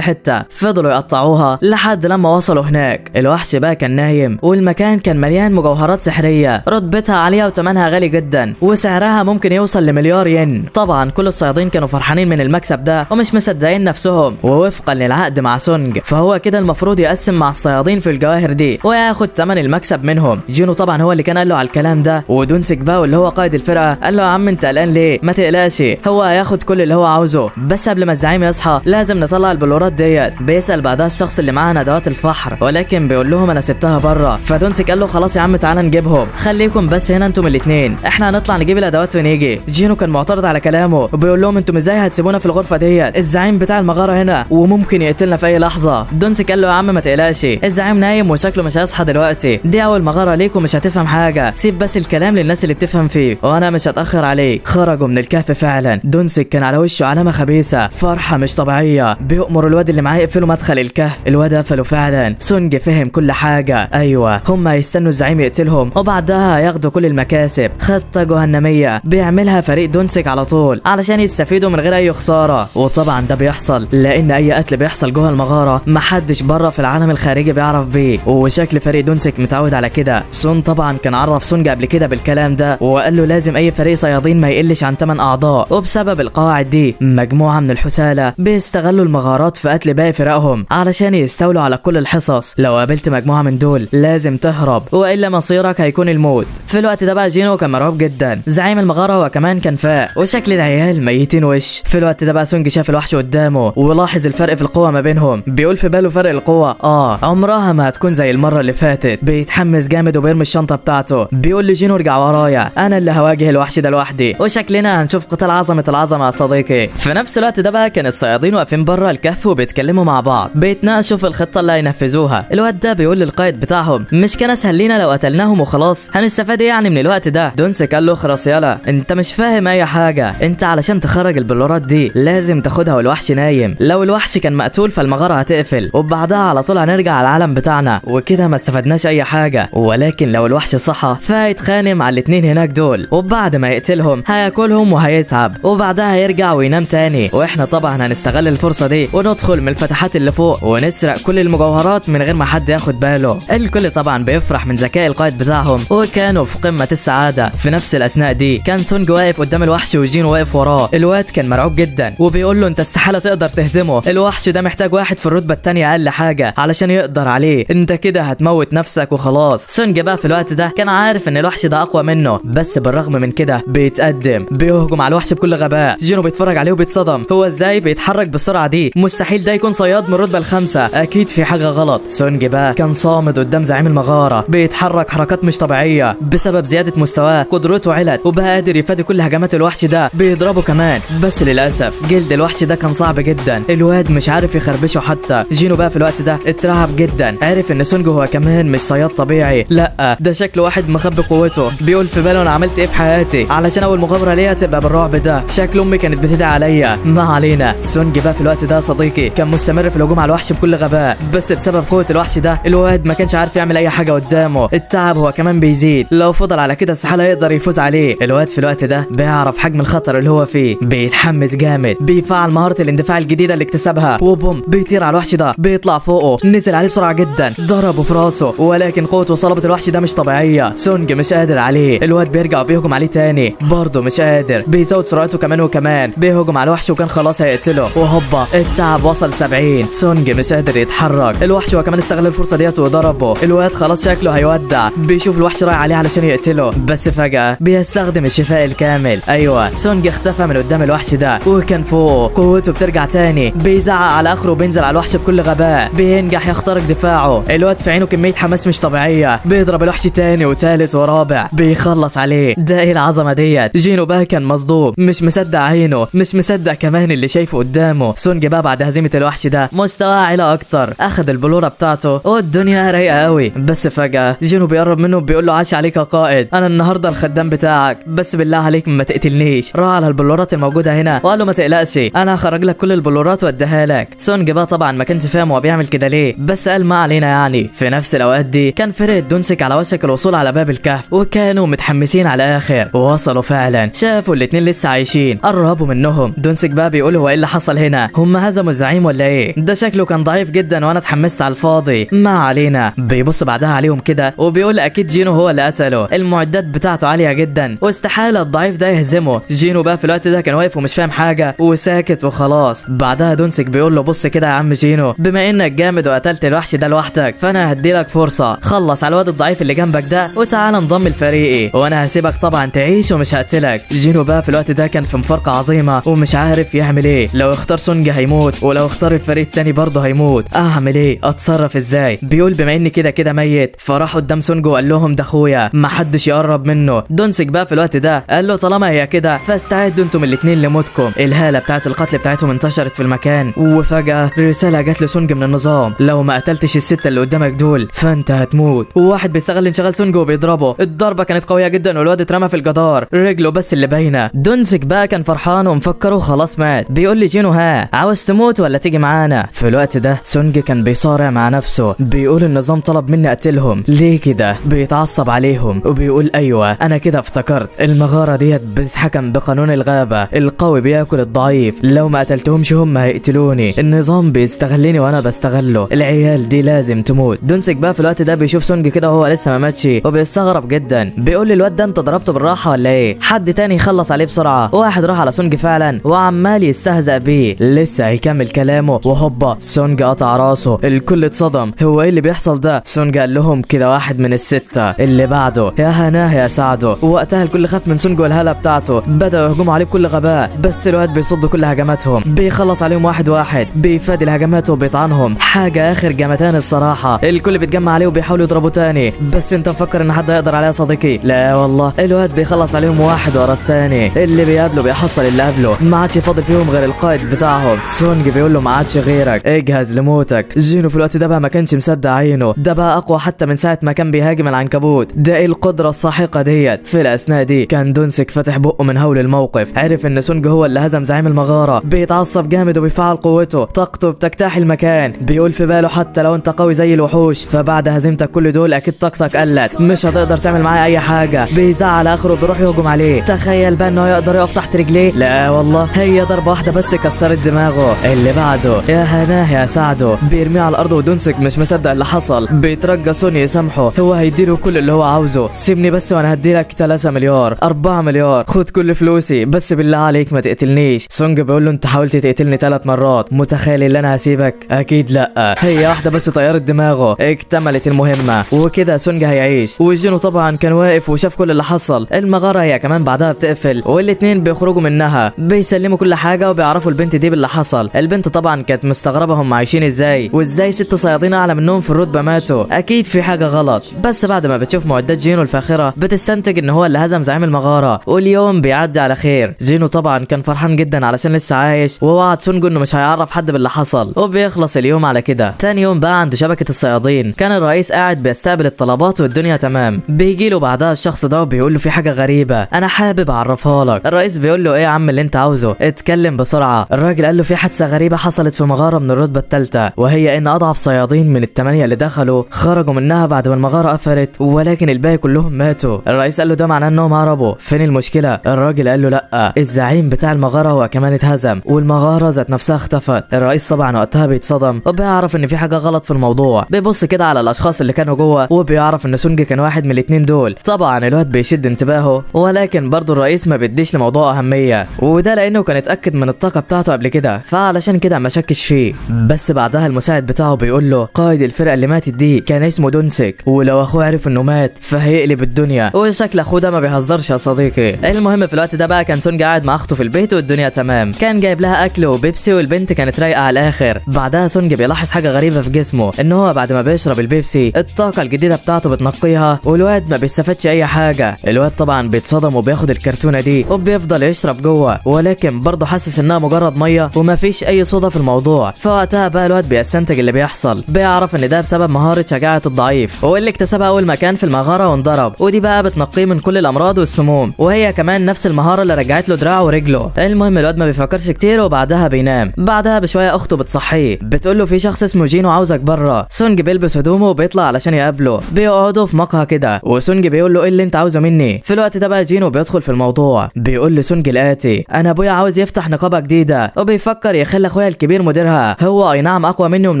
A: حته. فضلوا يقطعوها لحد لما وصلوا هناك. الوحش بقى كان نايم، والمكان كان مليان مجوهرات سحريه رتبتها عاليه وثمنها غالي جدا، وسعرها ممكن يوصل لمليار ين. طبعا كل الصيادين كانوا فرحانين من المكسب ده ومش مصدقين نفسهم، ووفقا للعقد مع سونج فهو كده المفروض يقسم مع الصيادين في الجواهر دي وياخد ثمن المكسب منهم. جينو طبعا هو اللي كان قال له على الكلام ده، ودونسك بقى اللي هو قائد الفرقه قال له يا عم انت قلقان ليه؟ ما تقلقش هو هياخد كل اللي هو عاوزه، بس قبل ما الزعيم يصحى لازم نطلع البلورات ديت. بيسال بعدها الشخص اللي معاه ادوات الفحر، ولكن بيقول لهم انا سبتها بره. فدونسك قال له خلاص يا عم تعالى نجيبهم، خليكم بس هنا انتم الاثنين، احنا هنطلع نجيب الادوات ونيجي. جينو كان معترض على كلامه وبيقول لهم انتم ازاي هتسيبونا في الغرفه ديت؟ الزعيم بتاع المغاره هنا وممكن يقتلنا في اي لحظه. دونسك قال له يا عم ما تقلقش الزعيم نايم وشكله مش هيصحى دلوقتي، دي اول مغاره ليك ومش هتفهم حاجه، سيب بس الكلام للناس اللي بتفهم فيه وانا مش هتاخر عليك. خرجوا من الكهف فعلا. دونسك كان على وشه علامه خبيثه، فرحه مش طبيعيه، بيأمر الواد اللي معاه يقفلوا مدخل الكهف. الواد قفله فعلا. سونج فهم كل حاجه. ايوه هم هيستنوا الزعيم يقتلهم وبعدها ياخدوا كل المكاسب. خطه جهنميه بيعملها فريق دونسك على طول علشان يستفيدوا من غير اي خساره، وطبعا ده بيحصل لان اي قتل بيحصل جوه المغاره محدش بره في العالم الخارجي بيعرف بيه، وشكل فريق دونسك متعود على كده. سون طبعا كان عرف سونج قبل كده بالكلام ده وقال له لازم اي فريق صيادين ما يقلش عن 8 اعضاء، وبسبب القواعد دي مجموعه من الحسالة بيستغلوا المغارات في قتل باقي فرقهم علشان يستولوا على كل الحصص. لو قابلت مجموعه من دول لازم تهرب والا مصيرك هيكون الموت. في الوقت ده بقى جينو كان مرعوب جدا. زعيم المغاره هو كمان كان فاق وشكل العيال ميتين وش. في الوقت ده بقى سونج شاف الوحش قدامه ولاحظ الفرق في القوه ما بينهم. بيقول في باله فرق القوه عمرها ما هتكون زي المره اللي فاتت. بيتحمس جامد وبيرمي الشنطه بتاعته. بيقول لجينو ارجع ورايا انا اللي هواجه الوحش ده لوحدي، وشكلنا هنشوف قتال عظمه العظمه يا صديقي. في نفس الوقت ده بقى كان الصيادين واقفين بره الكهف وبيتكلموا مع بعض، بيتناقشوا في الخطه اللي هينفذوها. الواد ده بيقول للقائد بتاعهم مش كان اسهل لينا لو قتلناهم وخلاص؟ هنستفاد ايه يعني من الوقت ده؟ دونسك قال له خلاص يلا انت مش فاهم اي حاجه، انت علشان تخرج البلورات دي لازم تاخدها والوحش نايم. لو الوحش كان مقتول فالمغاره هتقفل وبعدها على طول هنرجع على العالم بتاعنا وكده ما استفدناش اي حاجه، ولكن لو الوحش صحى فهيتخانق مع الاثنين هناك دول، وبعد ما يقتلهم هياكلهم وهيتعب وبعدها هيرجع وينام تاني. واحنا طبعا هنستغل الفرصه دي وندخل من الفتحات اللي فوق ونسرق كل المجوهرات من غير ما حد ياخد باله. الكل طبعا بيفرح من ذكاء القائد بتاعهم وكانوا في قمه السعاده. في نفس الاثناء دي كان سونج واقف قدام الوحش وجينو واقف وراه. الواد كان مرعوب جدا وبيقول له انت استحاله تقدر تهزمه، الوحش ده محتاج واحد في الرتبه الثانيه اقل حاجه علشان يقدر عليه، انت كده هتموت نفسك وخلاص. سونج بقى في الوقت ده كان عارف ان الوحش ده اقوى منه، بس بالرغم من كده بيتقدم بيهجم على الوحش بكل غباء. جينو بيتفرج عليه وبيتصدم، هو ازاي بيتحرك بالسرعه دي؟ مستحيل ده يكون صياد من الرتبه الخامسه، اكيد في حاجه غلط. سونج بقى كان صامد قدام زعيم المغاره، بيتحرك حركات مش طبيعيه بسبب زياده مستواه، قدرته علت وبقى قادر يفادي كل هجمات الوحش ده، بيضربه كمان. بس للاسف جلد الوحش ده كان صعب جدا، الواد مش عارف يخربشه حتى. جينو بقى في الوقت ده اترعب جدا، عرف ان سونج هو كمان مش صياد طبيعي، لا ده شكله واحد مخبي قوته. بيقول في باله انا عملت ايه في حياتي علشان اول مغامره ليا تبقى بالرعب ده؟ شكل امي كانت بتدعي عليا. ما علينا. سونج بقى في الوقت ده صديقي كان مستمر في الهجوم على الوحش بكل غباء، بس بسبب قوه الوحش ده الواد ما كانش عارف يعمل اي حاجه قدامه. التعب هو كمان بيزيد، لو فضل على كده استحاله يقدر يفوز عليه. الواد في الوقت ده بيعرف حجم الخطر اللي هو فيه، بيتحمس جامد، بيفعل مهاره الاندفاع الجديده اللي اكتسبها وبوم بيطير على الوحش ده، بيطلع فوقه، نزل عليه بسرعه جدا، ضربه في راسه، ولكن قوه وصلابه الوحش ده مش طبيعيه. سونج مش قادر عليه، الواد بيرجع وبيهجم عليه تاني، برضه مش قادر، بيزود سرعته كمان وكمان، بيهجم على الوحش وكان خلاص هيقتله، وهوبا التعب وصل 70. سونج مش قادر يتحرك، الوحش وكمان استغل الفرصه ديت وضربه. الواد خلاص شكله هيودع، بيشوف الوحش رايح عليه علشان يقتله، بس فجاه بيستخدم الشفاء الكامل. ايوه سونج اختفى من قدام الوحش ده وكان فوقه، قوته بترجع تاني، بيزعق على اخره وبينزل على الوحش بكل غباء، بينجح يخترق دفاعه. الواد في عينه كميه حماس مش طبيعيه، بيضرب الوحش تاني وتالت ورابع، بيخلص عليه. ده ايه العظمه ديت؟ جينو بقى كان مصدوم مش مصدق عينه، مش مصدق كمان اللي شايفه قدامه. سونج بقى بعد هزيمه الوحش ده مستواه عالي اكتر، اخد البلوره بتاعته والدنيا رايقه قوي. بس فجاه جينو بيقرب منه بيقول له عاش عليك يا قائد، انا النهارده الخدام بتاعك، بس بالله عليك ما تقتلنيش. راح على البلورات الموجوده هنا وقال له ما تقلقش، انا هخرج لك كل البلورات واديها لك. سونج بقى طبعا ما كانش فاهم هو بيعمل كده ليه، بس قال ما علينا يعني. في نفس الاوقات دي كان فرقه دونسك على وشك الوصول على باب الكهف، وكانوا متحمسين على الاخر. ووصلوا فعلا، شافوا الاتنين لسه عايشين، قربوا منهم. دونسك بقى بيقول هو ايه اللي حصل هنا؟ هم هزموا الزعيم ولا ايه؟ ده شكله كان ضعيف جدا وانا اتحمست على الفاضي. ما علينا. بيبص بعدها عليهم كده وبيقول اكيد جينو هو اللي قتله، المعدات بتاعته عاليه جدا واستحاله الضعيف ده يهزمه. جينو بقى في الوقت ده كان واقف ومش فاهم حاجه وساكت وخلاص. بعدها دونسك بيقول له بص كده يا عم جينو، بما انك جامد وقتلت الوحش ده لوحدك، فانا هديلك فرصه، خلص على الواد الضعيف اللي جنبك ده وتعالى انضم لفريقي وانا هسيبك طبعا تعيش ومش هقتلك. جينو بقى في الوقت ده كان في مفارقه عظيمه ومش عارف يعمل ايه، لو اختار سونج هيموت ولو اختار الفريق التاني برضه هيموت. اعمل ايه؟ اتصرف ازاي؟ بيقول بما اني كده كده ميت، فراح قدام سونج وقال لهم ده اخويا ما حدش يقرب منه. دونسك بقى في الوقت ده قال له طالما هي كده فاستعدوا انتم الاثنين لموتكم. الهاله بتاعت القتل بتاعتهم انتشرت في المكان، وفجاه رساله جت لسونج من النظام، لو ما قتلتش السته اللي قدامك دول فانت هتموت. وواحد بيستغل انشغال سونج وبيضربه، الضربه كانت قويه جدا والواد اترمى في الجدار، رجله بس اللي باينه. دونسك بقى كان فرحان ومفكره خلاص مات، بيقول لي جينو ها عاوز تموت ولا تيجي معانا؟ في الوقت ده سونج كان بيصارع مع نفسه، بيقول النظام طلب مني اقتلهم ليه كده، بيتعصب عليهم وبيقول ايوه انا كده افتكرت، المغاره ديت بتتحكم بقانون الغابه، القوي بياكل الضعيف، لو ما قتلتهمش هم هيقتلوني، النظام بيستغلني وانا بستغله، العيال دي لازم تموت. دونسك بقى في الوقت ده بيشوف سونج كده وهو لسه ما ماتش وبيستغرب جدا، بيقول لي الواد ده انت ضربته بالراحه ولا ايه؟ حد تاني يخلص عليه بسرعه. واحد راح على سونج فعلا وعمال يستهزأ بيه، لسه هيكمل كلامه وهوبا سونج قطع راسه، الكل اتصدم، هو ايه اللي بيحصل ده؟ سونج قال لهم كده واحد من السته، اللي بعده يا هناه يا سعده. ووقتها الكل خاف من سونج والهاله بتاعته، بدأوا يهجموا عليه بكل غباء، بس الواد بيصد كل هجماتهم، بيخلص عليهم واحد واحد، بيفادي الهجمات وبيطعنهم، حاجه اخر جمتان الصراحه. الكل بيتجمع عليه وبيحاولوا يضربوا تاني، بس انت مفكر ان حد هيقدر عليه يا صديقي؟ لا والله، الواد بيخلص عليهم واحد ورا التاني، اللي بيقابله بيحصل اللي قبله، ما عادش فاضل فيهم غير القائد بتاعهم. سونج بيقول له ما عادش غيرك، اجهز لموتك. جينو في الوقت ده بقى ما كانش مصدق عينه، ده بقى اقوى حتى من ساعه ما كان بيهاجم العنكبوت، ده ايه القدره الساحقه ديت؟ في الاثناء دي كان دونسك فاتح بقه من هول الموقف، عرف ان سونج هو اللي هزم زعيم المغاره، بيتعصب جامد وبيفعل قوته، طاقته بتجتاح المكان، بيقول في باله حتى لو انت قوي زي الوحوش فبعد هزيمتك كل دول اكيد طاقتك قلت، مش هتقدر تعمل معايا اي حاجه. بيزعل اخره بيروح يهجم عليه، تخيل بقى انه يقدر يقف تحت رجليه؟ لا والله، هي ضربه واحده بس كسرت دماغه. اللي بعده يا هناه يا سعده، بيرميه على الارض ودونسك مش مصدق اللي حصل، بيترجى سوني يسامحه، هو هيديله كل اللي هو عاوزه، سيبني بس وانا هديلك 3 مليار 4 مليار، خد كل فلوسي بس بالله عليك ما تقتلنيش. سونج بيقول له انت حاولت تقتلني 3 مرات، متخيل ان انا هسيبك؟ اكيد لا، هي واحده بس طيرت دماغه، اكتملت المهمه وكده سونج هيعيش. وجينو طبعا كان واقف وشاف كل اللي حصل، المغاره هي كمان بعدها بتقفل والاتنين بيخرجوا منها، بيسلموا كل حاجه وبيعرفوا البنت دي باللي حصل. البنت طبعا كانت مستغربه هم عايشين ازاي، وازاي 6 صيادين اعلى منهم في الرتبه ماتوا، اكيد في حاجه غلط. بس بعد ما بتشوف معدات جينو الفاخره بتستنتج ان هو اللي هزم زعيم المغاره، واليوم بيعدي على خير. جينو طبعا كان فرحان جدا علشان لسه عايش، ووعد سونج انه مش هيعرف حد باللي حصل، وبيخلص اليوم على كده. تاني يوم بقى عند شبكه الصيادين، كان الرئيس قاعد بيستقبل الطلبات والدنيا تمام، بيجي له بعدها الشخص ده وبيقول له في حاجه غريبه انا حابب اعرفها لك. الرئيس بيقول له ايه يا عم اللي انت عاوزه؟ اتكلم بسرعه. الراجل قال له في حادثه غريبه حصلت في مغاره من الرتبه الثالثه، وهي ان اضعف صيادين من ال8 اللي دخلوا خرجوا منها بعد ما المغاره قفلت، ولكن الباقي كلهم ماتوا. الرئيس قال له ده معناه انهم هربوا، فين المشكله؟ الراجل قال له لا، الزعيم بتاع المغاره هو كمان اتهزم والمغاره ذات نفسها اختفت. الرئيس طبعا وقتها بيتصدم وبيعرف ان في حاجه غلط في الموضوع، بيبص كده على الاشخاص اللي كانوا جوه وبيعرف ان سونج كان واحد من الاتنين دول. طبعا الواد بيشد انتباهه، ولكن برضه الرئيس ما بيديش لموضوع اهميه، وده لانه كان اتاكد من الطاقه بتاعته قبل كده، فعلشان كده ما شكش فيه. بس بعدها المساعد بتاعه بيقول له قائد الفرقه اللي ماتت دي كان اسمه دونسك، ولو اخوه عرف انه مات فهيقلب الدنيا، وشكل اخوه ده ما بيهزرش يا صديقي. المهم في الوقت ده بقى كان سونج قاعد مع اخته في البيت والدنيا تمام، كان جايب لها اكل وبيبسي والبنت كانت رايقه على الاخر. بعدها سونج بيلاحظ حاجه غريبه في جسمه، ان هو بعد ما بيشرب البيبسي الطاقه الجديده بتاعته بتنقيها، والواد ما بيستفادش اي حاجه. الواد طبعا بيتصدم وبياخد الكرتونه دي وبيفضل يشرب جوه، ولكن برضه حاسس انها مجرد ميه ومفيش اي صودا في الموضوع. فوقتها بقى الواد بيستنتج اللي بيحصل، بيعرف ان ده بسبب مهاره شجاعه الضعيف واللي اكتسبها اول ما كان في المغاره وانضرب، ودي بقى بتنقيه من كل الامراض والسموم، وهي كمان نفس المهاره اللي رجعت له دراعه ورجله. المهم الواد ما بيفكرش كتير وبعدها بينام. بعدها بشويه اخته بتصحيه، بتقول له في شخص اسمه جينو عاوزك بره. سونج بيلبس هدومه وبيطلع علشان يقابله، بيقعدوا في مقهى كده، وسونج بيقول له ايه اللي انت عاوزه مني. في الوقت ده بقى جينو بيدخل في الموضوع، بيقول لسونج الاتي: انا ابويا عاوز يفتح نقابه جديده وبيفكر يخلي اخويا الكبير مديرها. هو اي نعم اقوى مني ومن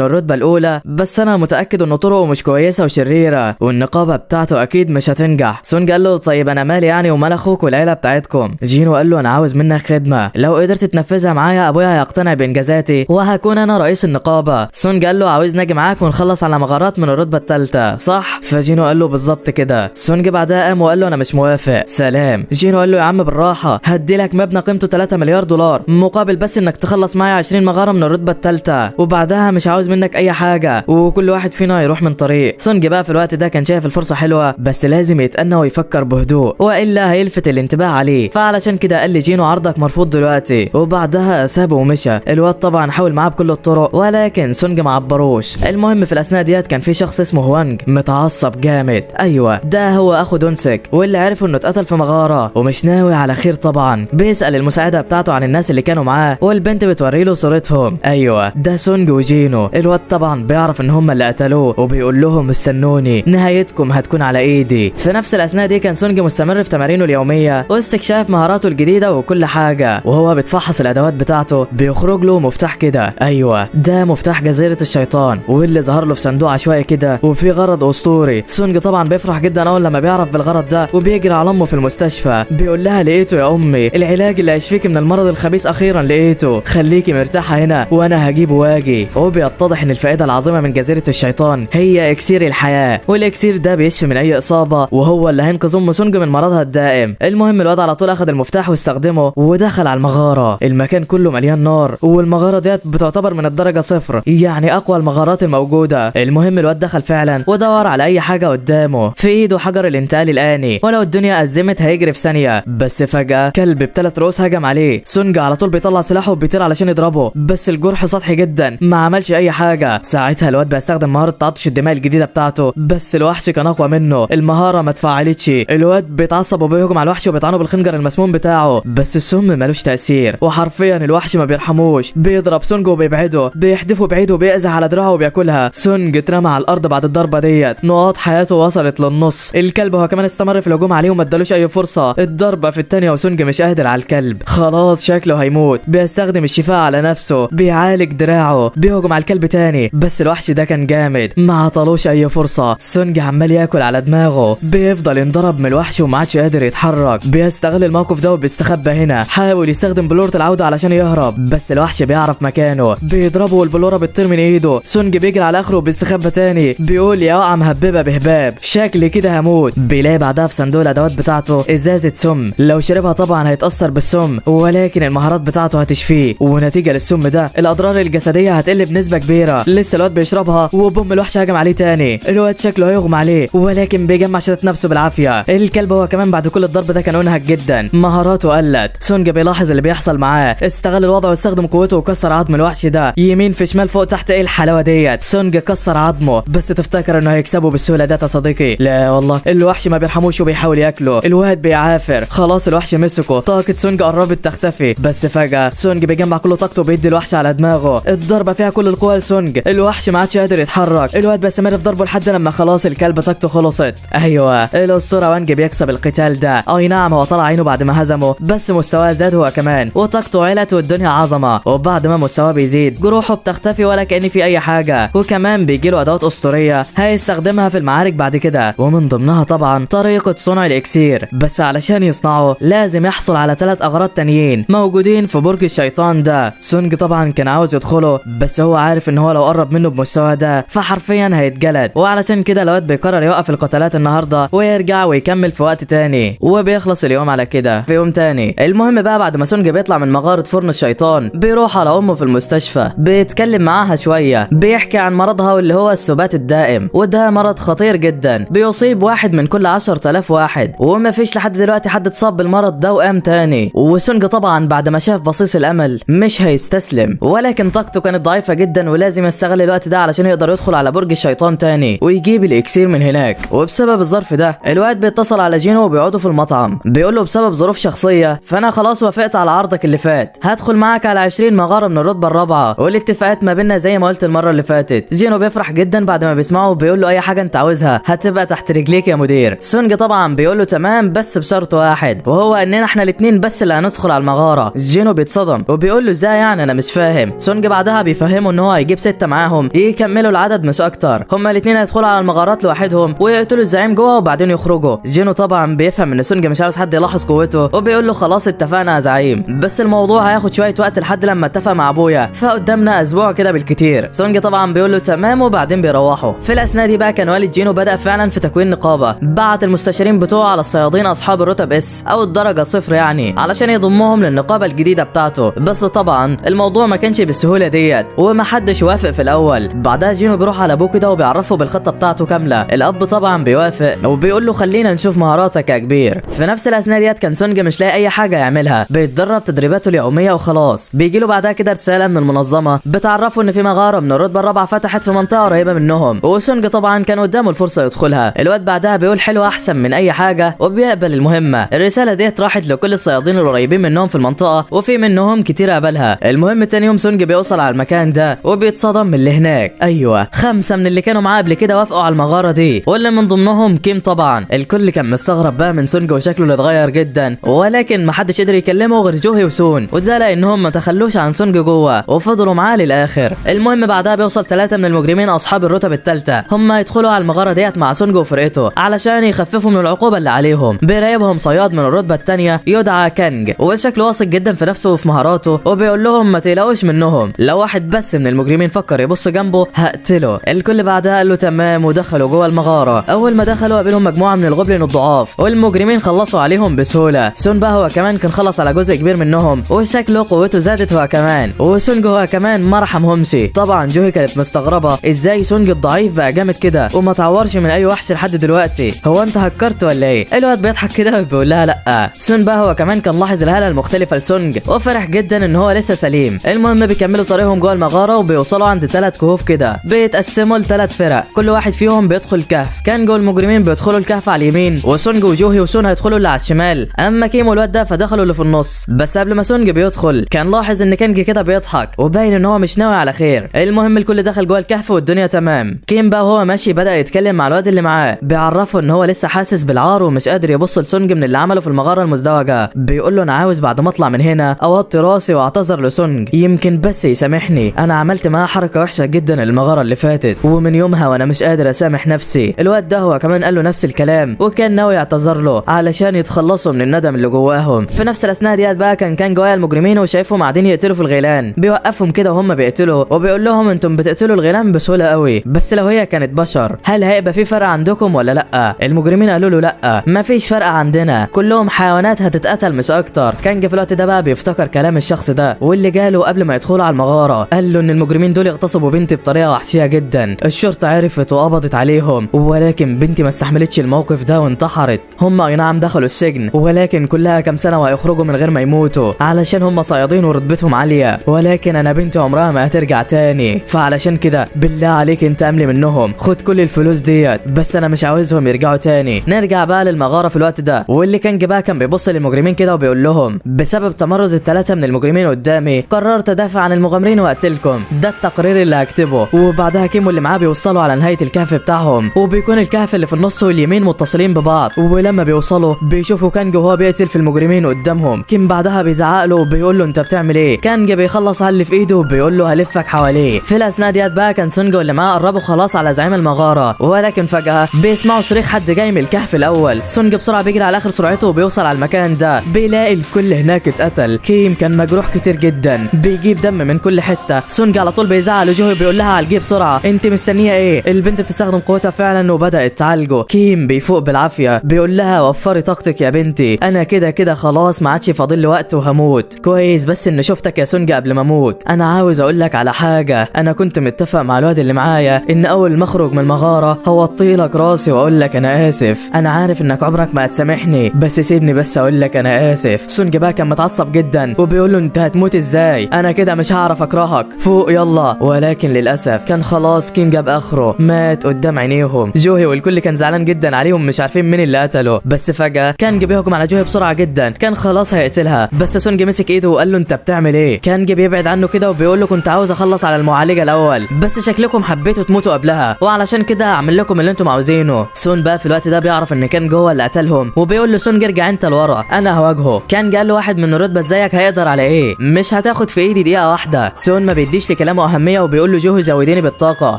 A: الرتبه الاولى، بس انا متاكد ان طرقه مش كويسه وشريره والنقابه بتاعته اكيد مش هتنجح. سونج قال له طيب انا مالي يعني ومال اخوك والعيله بتاعتكم. جينو قال له انا عاوز منك خدمه، لو قدرت تنفذها معايا ابويا هيقتنع بانجازاتي وهكون انا رئيس النقابه. سونج قال له عاوز ناجي معاك ونخلص على مغارات من الرتبه الثالثه صح؟ فجينو قال له بالظبط كده. سونج بعدها قام وقال له انا مش موافق. سلام. جينو قال له يا عم بالراحه، هدي لك مبنى قيمته 3 مليار دولار مقابل بس انك تخلص معايا 20 مغاره من الرتبه الثالثه، وبعدها مش عاوز منك اي حاجه وكل واحد فينا يروح من طريق. سونج بقى في الوقت ده كان شايف الفرصه حلوه، بس لازم يتأنى ويفكر بهدوء والا هيلفت الانتباه عليه. فعلشان كده قال لي جينو عرضك مرفوض دلوقتي، وبعدها سابه ومشى. الواد طبعا حاول معاه بكل الطرق ولكن سونج ما عبروش. المهم في الاثناء ديت كان في شخص اسمه هوانج متعصب جامد. ايوه ده هو اخو دونسك، واللي عرف انه اتقتل في مغاره ومش ناوي على خير طبعا. بيسأل المساعده بتاعته عن الناس اللي كانوا معاه، والبنت بتوري له صورتهم. ايوه ده سونج وجينو. الواد طبعا بيعرف ان هم اللي قتلوه وبيقول لهم استنوني نهايتكم هتكون على ايدي. في نفس الاثناء دي كان سونج مستمر في تمارينه اليوميه واستكشاف مهاراته الجديده وكل حاجه، وهو بيتفحص الادوات بتاعته بيخرج له مفتاح كده. ايوه ده مفتاح جزيره الشيطان، واللي ظهر له في صندوق عشوائي كده وفي غرض اسطوري. سونج طبعا بيفرح جدا اول لما بيعرف بالغرض ده وبيجري على امه في المستشفى، بيقول لها لقيته يا امي، العلاج اللي هيشفيكي من المرض الخبيث اخيرا لقيته، خليكي مرتاحه هنا وانا هجيبه واجي. وبيتضح ان الفائده العظيمه من جزيره الشيطان هي اكسير الحياه، والاكسير ده بيشفي من اي اصابه، وهو اللي هينقذ ام سونج من مرضها الدائم. المهم الواد على طول اخذ المفتاح واستخدمه ودخل على المغاره. المكان كله مليان نار، والمغاره ديت بتعتبر من الدرجه 0، يعني اقوى المغارات الموجوده. المهم الواد دخل فعلا ودور على اي حاجه قدامه، في ايده حجر الانتقال الاني، ولو الدنيا ازمت هيجري في ثانيه. بس فجاه كلب ب3 رؤوس هجم عليه. سونج على طول بيطلع سلاحه وبيطير علشان يضربه، بس الجرح سطحي جدا ما عملش اي حاجه. ساعتها الواد بيستخدم مهاره تعطش الدماء الجديده بتاعته، بس الوحش كان اقوى منه، المهاره ما اتفعلتش. الواد بيتعصب وبيهجم على الوحش وبيطعنه بالخنجر المسموم بتاعه، بس السم ملوش تاثير، وحرفيا الوحش ما بيرحموش، بيضرب سونج وبيبعده، بيحدفه بعيد وبيأذى على دراعه وبياكلها. سونج اترمى على الارض بعد الضربه ديت، نقاط حياته وصلت للنص. الكلب هو كمان استمر في الهجوم عليه وما ادالوش اي فرصه. الضربه في الثانيه وسونج مش قادر على الكلب، خلاص شكله هيموت. بيستخدم الشفاء على نفسه، بيعالج دراعه، بيهجم على الكلب تاني، بس الوحش ده كان جامد ما عطالوش اي فرصه. سونج عمال ياكل على دماغه، بيفضل ينضرب من الوحش وما عادش قادر يتحرك. بيستغل الموقف ده وبيستخبى هنا، حاول يستخدم بلورة العوده علشان يهرب، بس الوحش بيعرف مكانه، بيضربه والبلوره بتطير من ايده. سونج بيجري على اخره وبيستخبى تاني، بيقول يا وقعه مهببه بهباب، شكلي كده هموت. بيلاقي بعدها في صندوق الادوات بتاعته ازازه سم، لو شربها طبعا هيتاثر بالسم، ولكن المهارات بتاعته هتشفيه، ونتيجه للسم ده الاضرار الجسديه هتقل بنسبه كبيره. لسه الواد بيشربها وبوم الوحش هجم عليه تاني. الواد شكله هيغمى عليه ولكن بيجمع شتات نفسه بالعافيه. الكلب هو كمان بعد كل الضرب ده كان منهك جدا، مهاراته قلت. سونج بيلاحظ اللي بيحصل معاه، استغل الوضع واستخدم قوته وكسر عظم الوحش ده يمين في شمال فوق تحت. ايه الحلاوه ديت، سونج كسر عظمه، بس تفتكر انه هيكسبه بالسهوله ديت يا صديقي؟ لا والله، الوحش ما بيرحموش وبيحاول ياكله. الواد بيعافر، خلاص الوحش مسكه، طاقه سونج قربت تختفي، بس فجاه سونج بيجمع كل طاقته وبيدي الوحش على دماغه. الضربه فيها كل القوه لسونج، الوحش ما عادش قادر يتحرك. الواد بيستمر في ضربه لحد لما خلاص الكلب طاقته خلصت. ايوه الاسطوره وانج بيكسب القتال ده. اي نعم هو طلع عينه بعد ما هزمه، بس مستواه زاد هو كمان وطاقته علت والدنيا عظمه. وبعد ما مستواه بيزيد جروحه بتختفي ولا كأن في اي حاجه، وكمان بيجيله ادوات اسطوريه هيستخدمها في المعارك بعد كده، ومن ضمنها طبعا طريقه صنع الاكسير. بس علشان يصنعه لازم يحصل على 3 اغراض تانيين موجودين في برج الشيطان ده. سونج طبعا كان عاوز يدخله، بس هو عارف ان هو لو قرب منه بمستوى ده فحرفيا هيتجلد، وعلشان كده الواد بيقرر يوقف القتالات النهارده ويرجع ويكمل في وقت تاني، وبيخلص اليوم على كده في يوم تاني. المهم بقى بعد ما سونج بيطلع من مغاره فرن الشيطان بيروح على امه في المستشفى، بيتكلم معاها شويه، بيحكي عن مرضها واللي هو السبات الدائم، وده مرض خطير جدا بيصيب 1 من كل 10,000 واحد، وما فيش لحد دلوقتي حد اتصاب بالمرض المخدرات ده وقام تاني. وسونج طبعا بعد ما شاف بصيص الامل مش هيستسلم، ولكن طاقته كانت ضعيفه جدا ولازم يستغل الوقت ده علشان يقدر يدخل على برج الشيطان تاني ويجيب الاكسير من هناك. وبسبب الظرف ده الواد بيتصل على جينو وبيقعدوا في المطعم، بيقول له بسبب ظروف شخصيه فانا خلاص وافقت على عرضك اللي فات، هدخل معاك على 20 مغاره من الرتبه الرابعه والاتفاقات ما بيننا زي ما قلت المره اللي فاتت. جينو بيفرح جدا بعد ما بيسمعه وبيقول له اي حاجه انت عاوزها هتبقى تحت رجليك يا مدير. سونج طبعا بيقول له تمام بس بشرط واحد، وهو اننا احنا الاثنين بس اللي هندخل على المغاره. جينو بيتصدم وبيقول له ازاي يعني انا مش فاهم. سونج بعدها بيفهمه ان هو هيجيب 6 معاهم يكملوا العدد مش اكتر، هما الاثنين هيدخلوا على المغارات لوحدهم ويقتلوا الزعيم جوه وبعدين يخرجوا. جينو طبعا بيفهم ان سونج مش عاوز حد يلاحظ قوته وبيقول له خلاص اتفقنا يا زعيم، بس الموضوع هياخد شويه وقت لحد لما اتفق مع ابويا، فقدامنا اسبوع كده بالكتير. سونج طبعا بيقول له تمام وبعدين بيروحوا. في الاثناء دي بقى كان والد جينو بدأ فعلا في تكوين نقابه، بعت المستشارين بتوعه على الصيادين اصحاب الرتب اس او الدرجه 0 يعني علشان يضمهم للنقابه الجديده بتاعته. بس طبعا الموضوع ما كانش بالسهوله ديت ومحدش وافق في الاول. بعدها جينو بيروح على ابوه كده وبيعرفه بالخطه بتاعته كامله. الاب طبعا بيوافق وبيقول له خلينا نشوف مهاراتك يا كبير. في نفس الاثناء ديت كان سونج مش لاقي اي حاجه يعملها، بيتدرب تدريباته اليوميه وخلاص. بيجي له بعدها كده رساله من المنظمه بتعرفه ان في مغاره من الرتبه الرابعه فتحت في منطقه قريبه منهم، وسونج طبعا كان قدامه الفرصه يدخلها. الواد بعدها بيقول حلو احسن من اي حاجه وبيقبل المهمه. الرساله ديت راحت لكل الصيادين القريبين منهم في المنطقه وفي منهم كتير قبلها. المهم تاني يوم سونج بيوصل على المكان ده وبيتصدم من اللي هناك. ايوه 5 من اللي كانوا معاه قبل كده وافقوا على المغاره دي واللي من ضمنهم كيم طبعا. الكل كان مستغرب بقى من سونج وشكله اللي اتغير جدا، ولكن محدش قدر يكلمه غير جوهي وسون، وده لانهم ما تخلوش عن سونج جوه وفضلوا معاه للاخر. المهم بعدها بيوصل 3 من المجرمين اصحاب الرتب الثالثه، هم يدخلوا على المغاره ديت مع سونج وفرقته علشان يخففوا من العقوبه اللي عليهم. بيراقبهم صياد من الرتبه الثانيه يدعى كانج، وشكله واثق جدا في نفسه وفي مهاراته، وبيقول لهم ما تقلقوش منهم، لو واحد بس من المجرمين فكر يبص جنبه هقتله. الكل بعدها قال له تمام ودخلوا جوه المغاره. اول ما دخلوا قابلهم مجموعه من الغبلين الضعاف والمجرمين خلصوا عليهم بسهوله. سون بقى هو كمان كان خلص على جزء كبير منهم وشكله قوته زادت هو كمان، وسونج هو كمان ما رحمهمش. طبعا جوهي كانت مستغربه ازاي سونج الضعيف بقى جامد كده وما تعورش من اي وحش لحد دلوقتي، هو انت هكرت ولا ايه؟ الواد بيضحك كده وبيقول لها لا. سون بقى هو كمان كان لاحظ الهاله المختلفه لسونج وفرح جدا ان هو لسه سليم. المهم بيكملوا طريقهم جوه المغاره وبيوصلوا عند 3 كهوف كده بيتقسموا ل3 فرق، كل واحد فيهم بيدخل كهف. كان جوه المجرمين بيدخلوا الكهف على اليمين وسونج وجوهي وسون هيدخلوا اللي على الشمال، اما كيم والواد ده فدخلوا اللي في النص. بس قبل ما سونج بيدخل كان لاحظ ان كانج كده بيضحك وباين ان هو مش ناوي على خير. المهم الكل دخل جوه الكهف والدنيا تمام. كيم بقى وهو ماشي بدأ يتكلم مع الواد اللي معاه، بيعرفه ان هو لسه حاسس بالعار ومش قادر يبص لسونج من اللي عمله في المغاره المزدوجه. بيقول له انا عاوز بعد ما اطلع من هنا اوطي راسي واعتذر لسونج يمكن بس يسامحني، انا عملت معاه حركه وحشه جدا المغاره اللي فاتت ومن يومها وانا مش قادر اسامح نفسي. الواد ده هو كمان قال له نفس الكلام وكان ناوي يعتذر له علشان يتخلصوا من الندم اللي جواهم. في نفس الاثناء ديت بقى كان جوايا المجرمين وشايفهم قاعدين يقتلوا في الغيلان، بيوقفهم كده وهم بيقتلوا وبيقول لهم انتم بتقتلوا الغيلان بسهوله قوي، بس لو هي كانت بشر هل هيبقى في فرق عندكم ولا لا؟ المجرمين قالوا له لا مفيش فرق عندنا، كلهم حيوانات هتتقتل مش اكتر. كانج في الوقت ده بقى بيفتكر كلام الشخص ده واللي جاله قبل ما يدخلوا على المغاره، قال له ان المجرمين دول اغتصبوا بنتي بطريقه وحشيه جدا، الشرطه عرفت وقبضت عليهم ولكن بنتي ما استحملتش الموقف ده وانتحرت. هم اي نعم دخلوا السجن ولكن كلها كام سنه وهيخرجوا من غير ما يموتوا علشان هم صيادين ورتبتهم عاليه، ولكن انا بنتي عمرها ما هترجع تاني، فعلشان كده بالله عليك انت املي منهم، خد كل الفلوس ديت بس انا مش عاوزهم يرجعوا تاني. نرجع بقى للمغاره في الوقت ده واللي كانج بقى كان بيبص للمجرمين كده وبيقول لهم بسبب تمرد ال3 من المجرمين قدامي قررت ادافع عن المغامرين واقتلكم، ده التقرير اللي هكتبه. وبعدها كيم واللي معاه بيوصلوا على نهايه الكهف بتاعهم وبيكون الكهف اللي في النص واليمين متصلين ببعض، ولما بيوصلوا بيشوفوا كانج وهو بيقتل في المجرمين قدامهم. كيم بعدها بيزعق له وبيقول له انت بتعمل ايه؟ كانج بيخلص على اللي في ايده وبيقول له هلفك حواليه. في الاثناء ديت بقى كان سونج واللي معاه قربوا خلاص على زعيم المغاره، ولكن فجاه بيسمعوا صريخ حد جاي من الكهف الاول. سونج بسرعه بيجري على اخر سرعته وبيوصل على المكان ده، بيلاقي الكل هناك اتقتل. كيم كان مجروح كتير جدا بيجيب دم من كل حته. سونج على طول بيزعق لجوهي بيقول لها على الجيب بسرعه، انت مستنيه ايه؟ البنت بتستخدم قوتها فعلا وبدات تعالجه. كيم بيفوق بالعافيه بيقول لها وفري طاقتك يا بنتي، انا كده خلاص ما عادش فاضل لي وقت وهموت. كويس بس ان شفتك يا سونج قبل ما اموت. انا عاوز اقول لك على حاجه، انا كنت متفق مع الواد اللي معايا ان اول ما اخرج من المغاره هوطي لك راسي واقول لك انا اسف، انا عارف انك عمرك ما هتسامحني بس سيبني بس اقول لك انا اسف. سونج بقى كان متعصب جدا وبيقول له انت هتموت ازاي؟ انا كده مش هعرف اكرهك، فوق يلا. ولكن للاسف كان خلاص كين جاب اخره، مات قدام عينيهم. جوهي والكل كان زعلان جدا عليهم، مش عارفين مين اللي قتله. بس فجأة كانج بيهجم على جوهي بسرعة جدا، كان خلاص هيقتلها، بس سونج مسك ايده وقال له انت بتعمل ايه؟ كانج بيبعد عنه كده وبيقول له كنت عاوز اخلص على المعالجة الاول، بس شكلكم حبيتوا تموتوا قبلها وعلشان كده اعمل لكم اللي انتم عاوزينه. سون بقى في الوقت ده بيعرف ان كان جوه اللي قتلهم وبيقول له سونج ارجع انت لورا انا هواجهه. كان قال له واحد من الرتبة زيك هيقدر على ايه؟ مش هتاخد في ايدي دقيقة واحدة. سون ما بيديش لكلامه اهمية وبيقول له جوهي زوديني بالطاقة.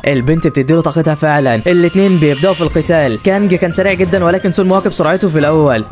A: البنت بتديله طاقتها فعلا، الاتنين بيبداوا في القتال. كانج كان سريع جدا ولكن سون مواكب سرعته في الاول،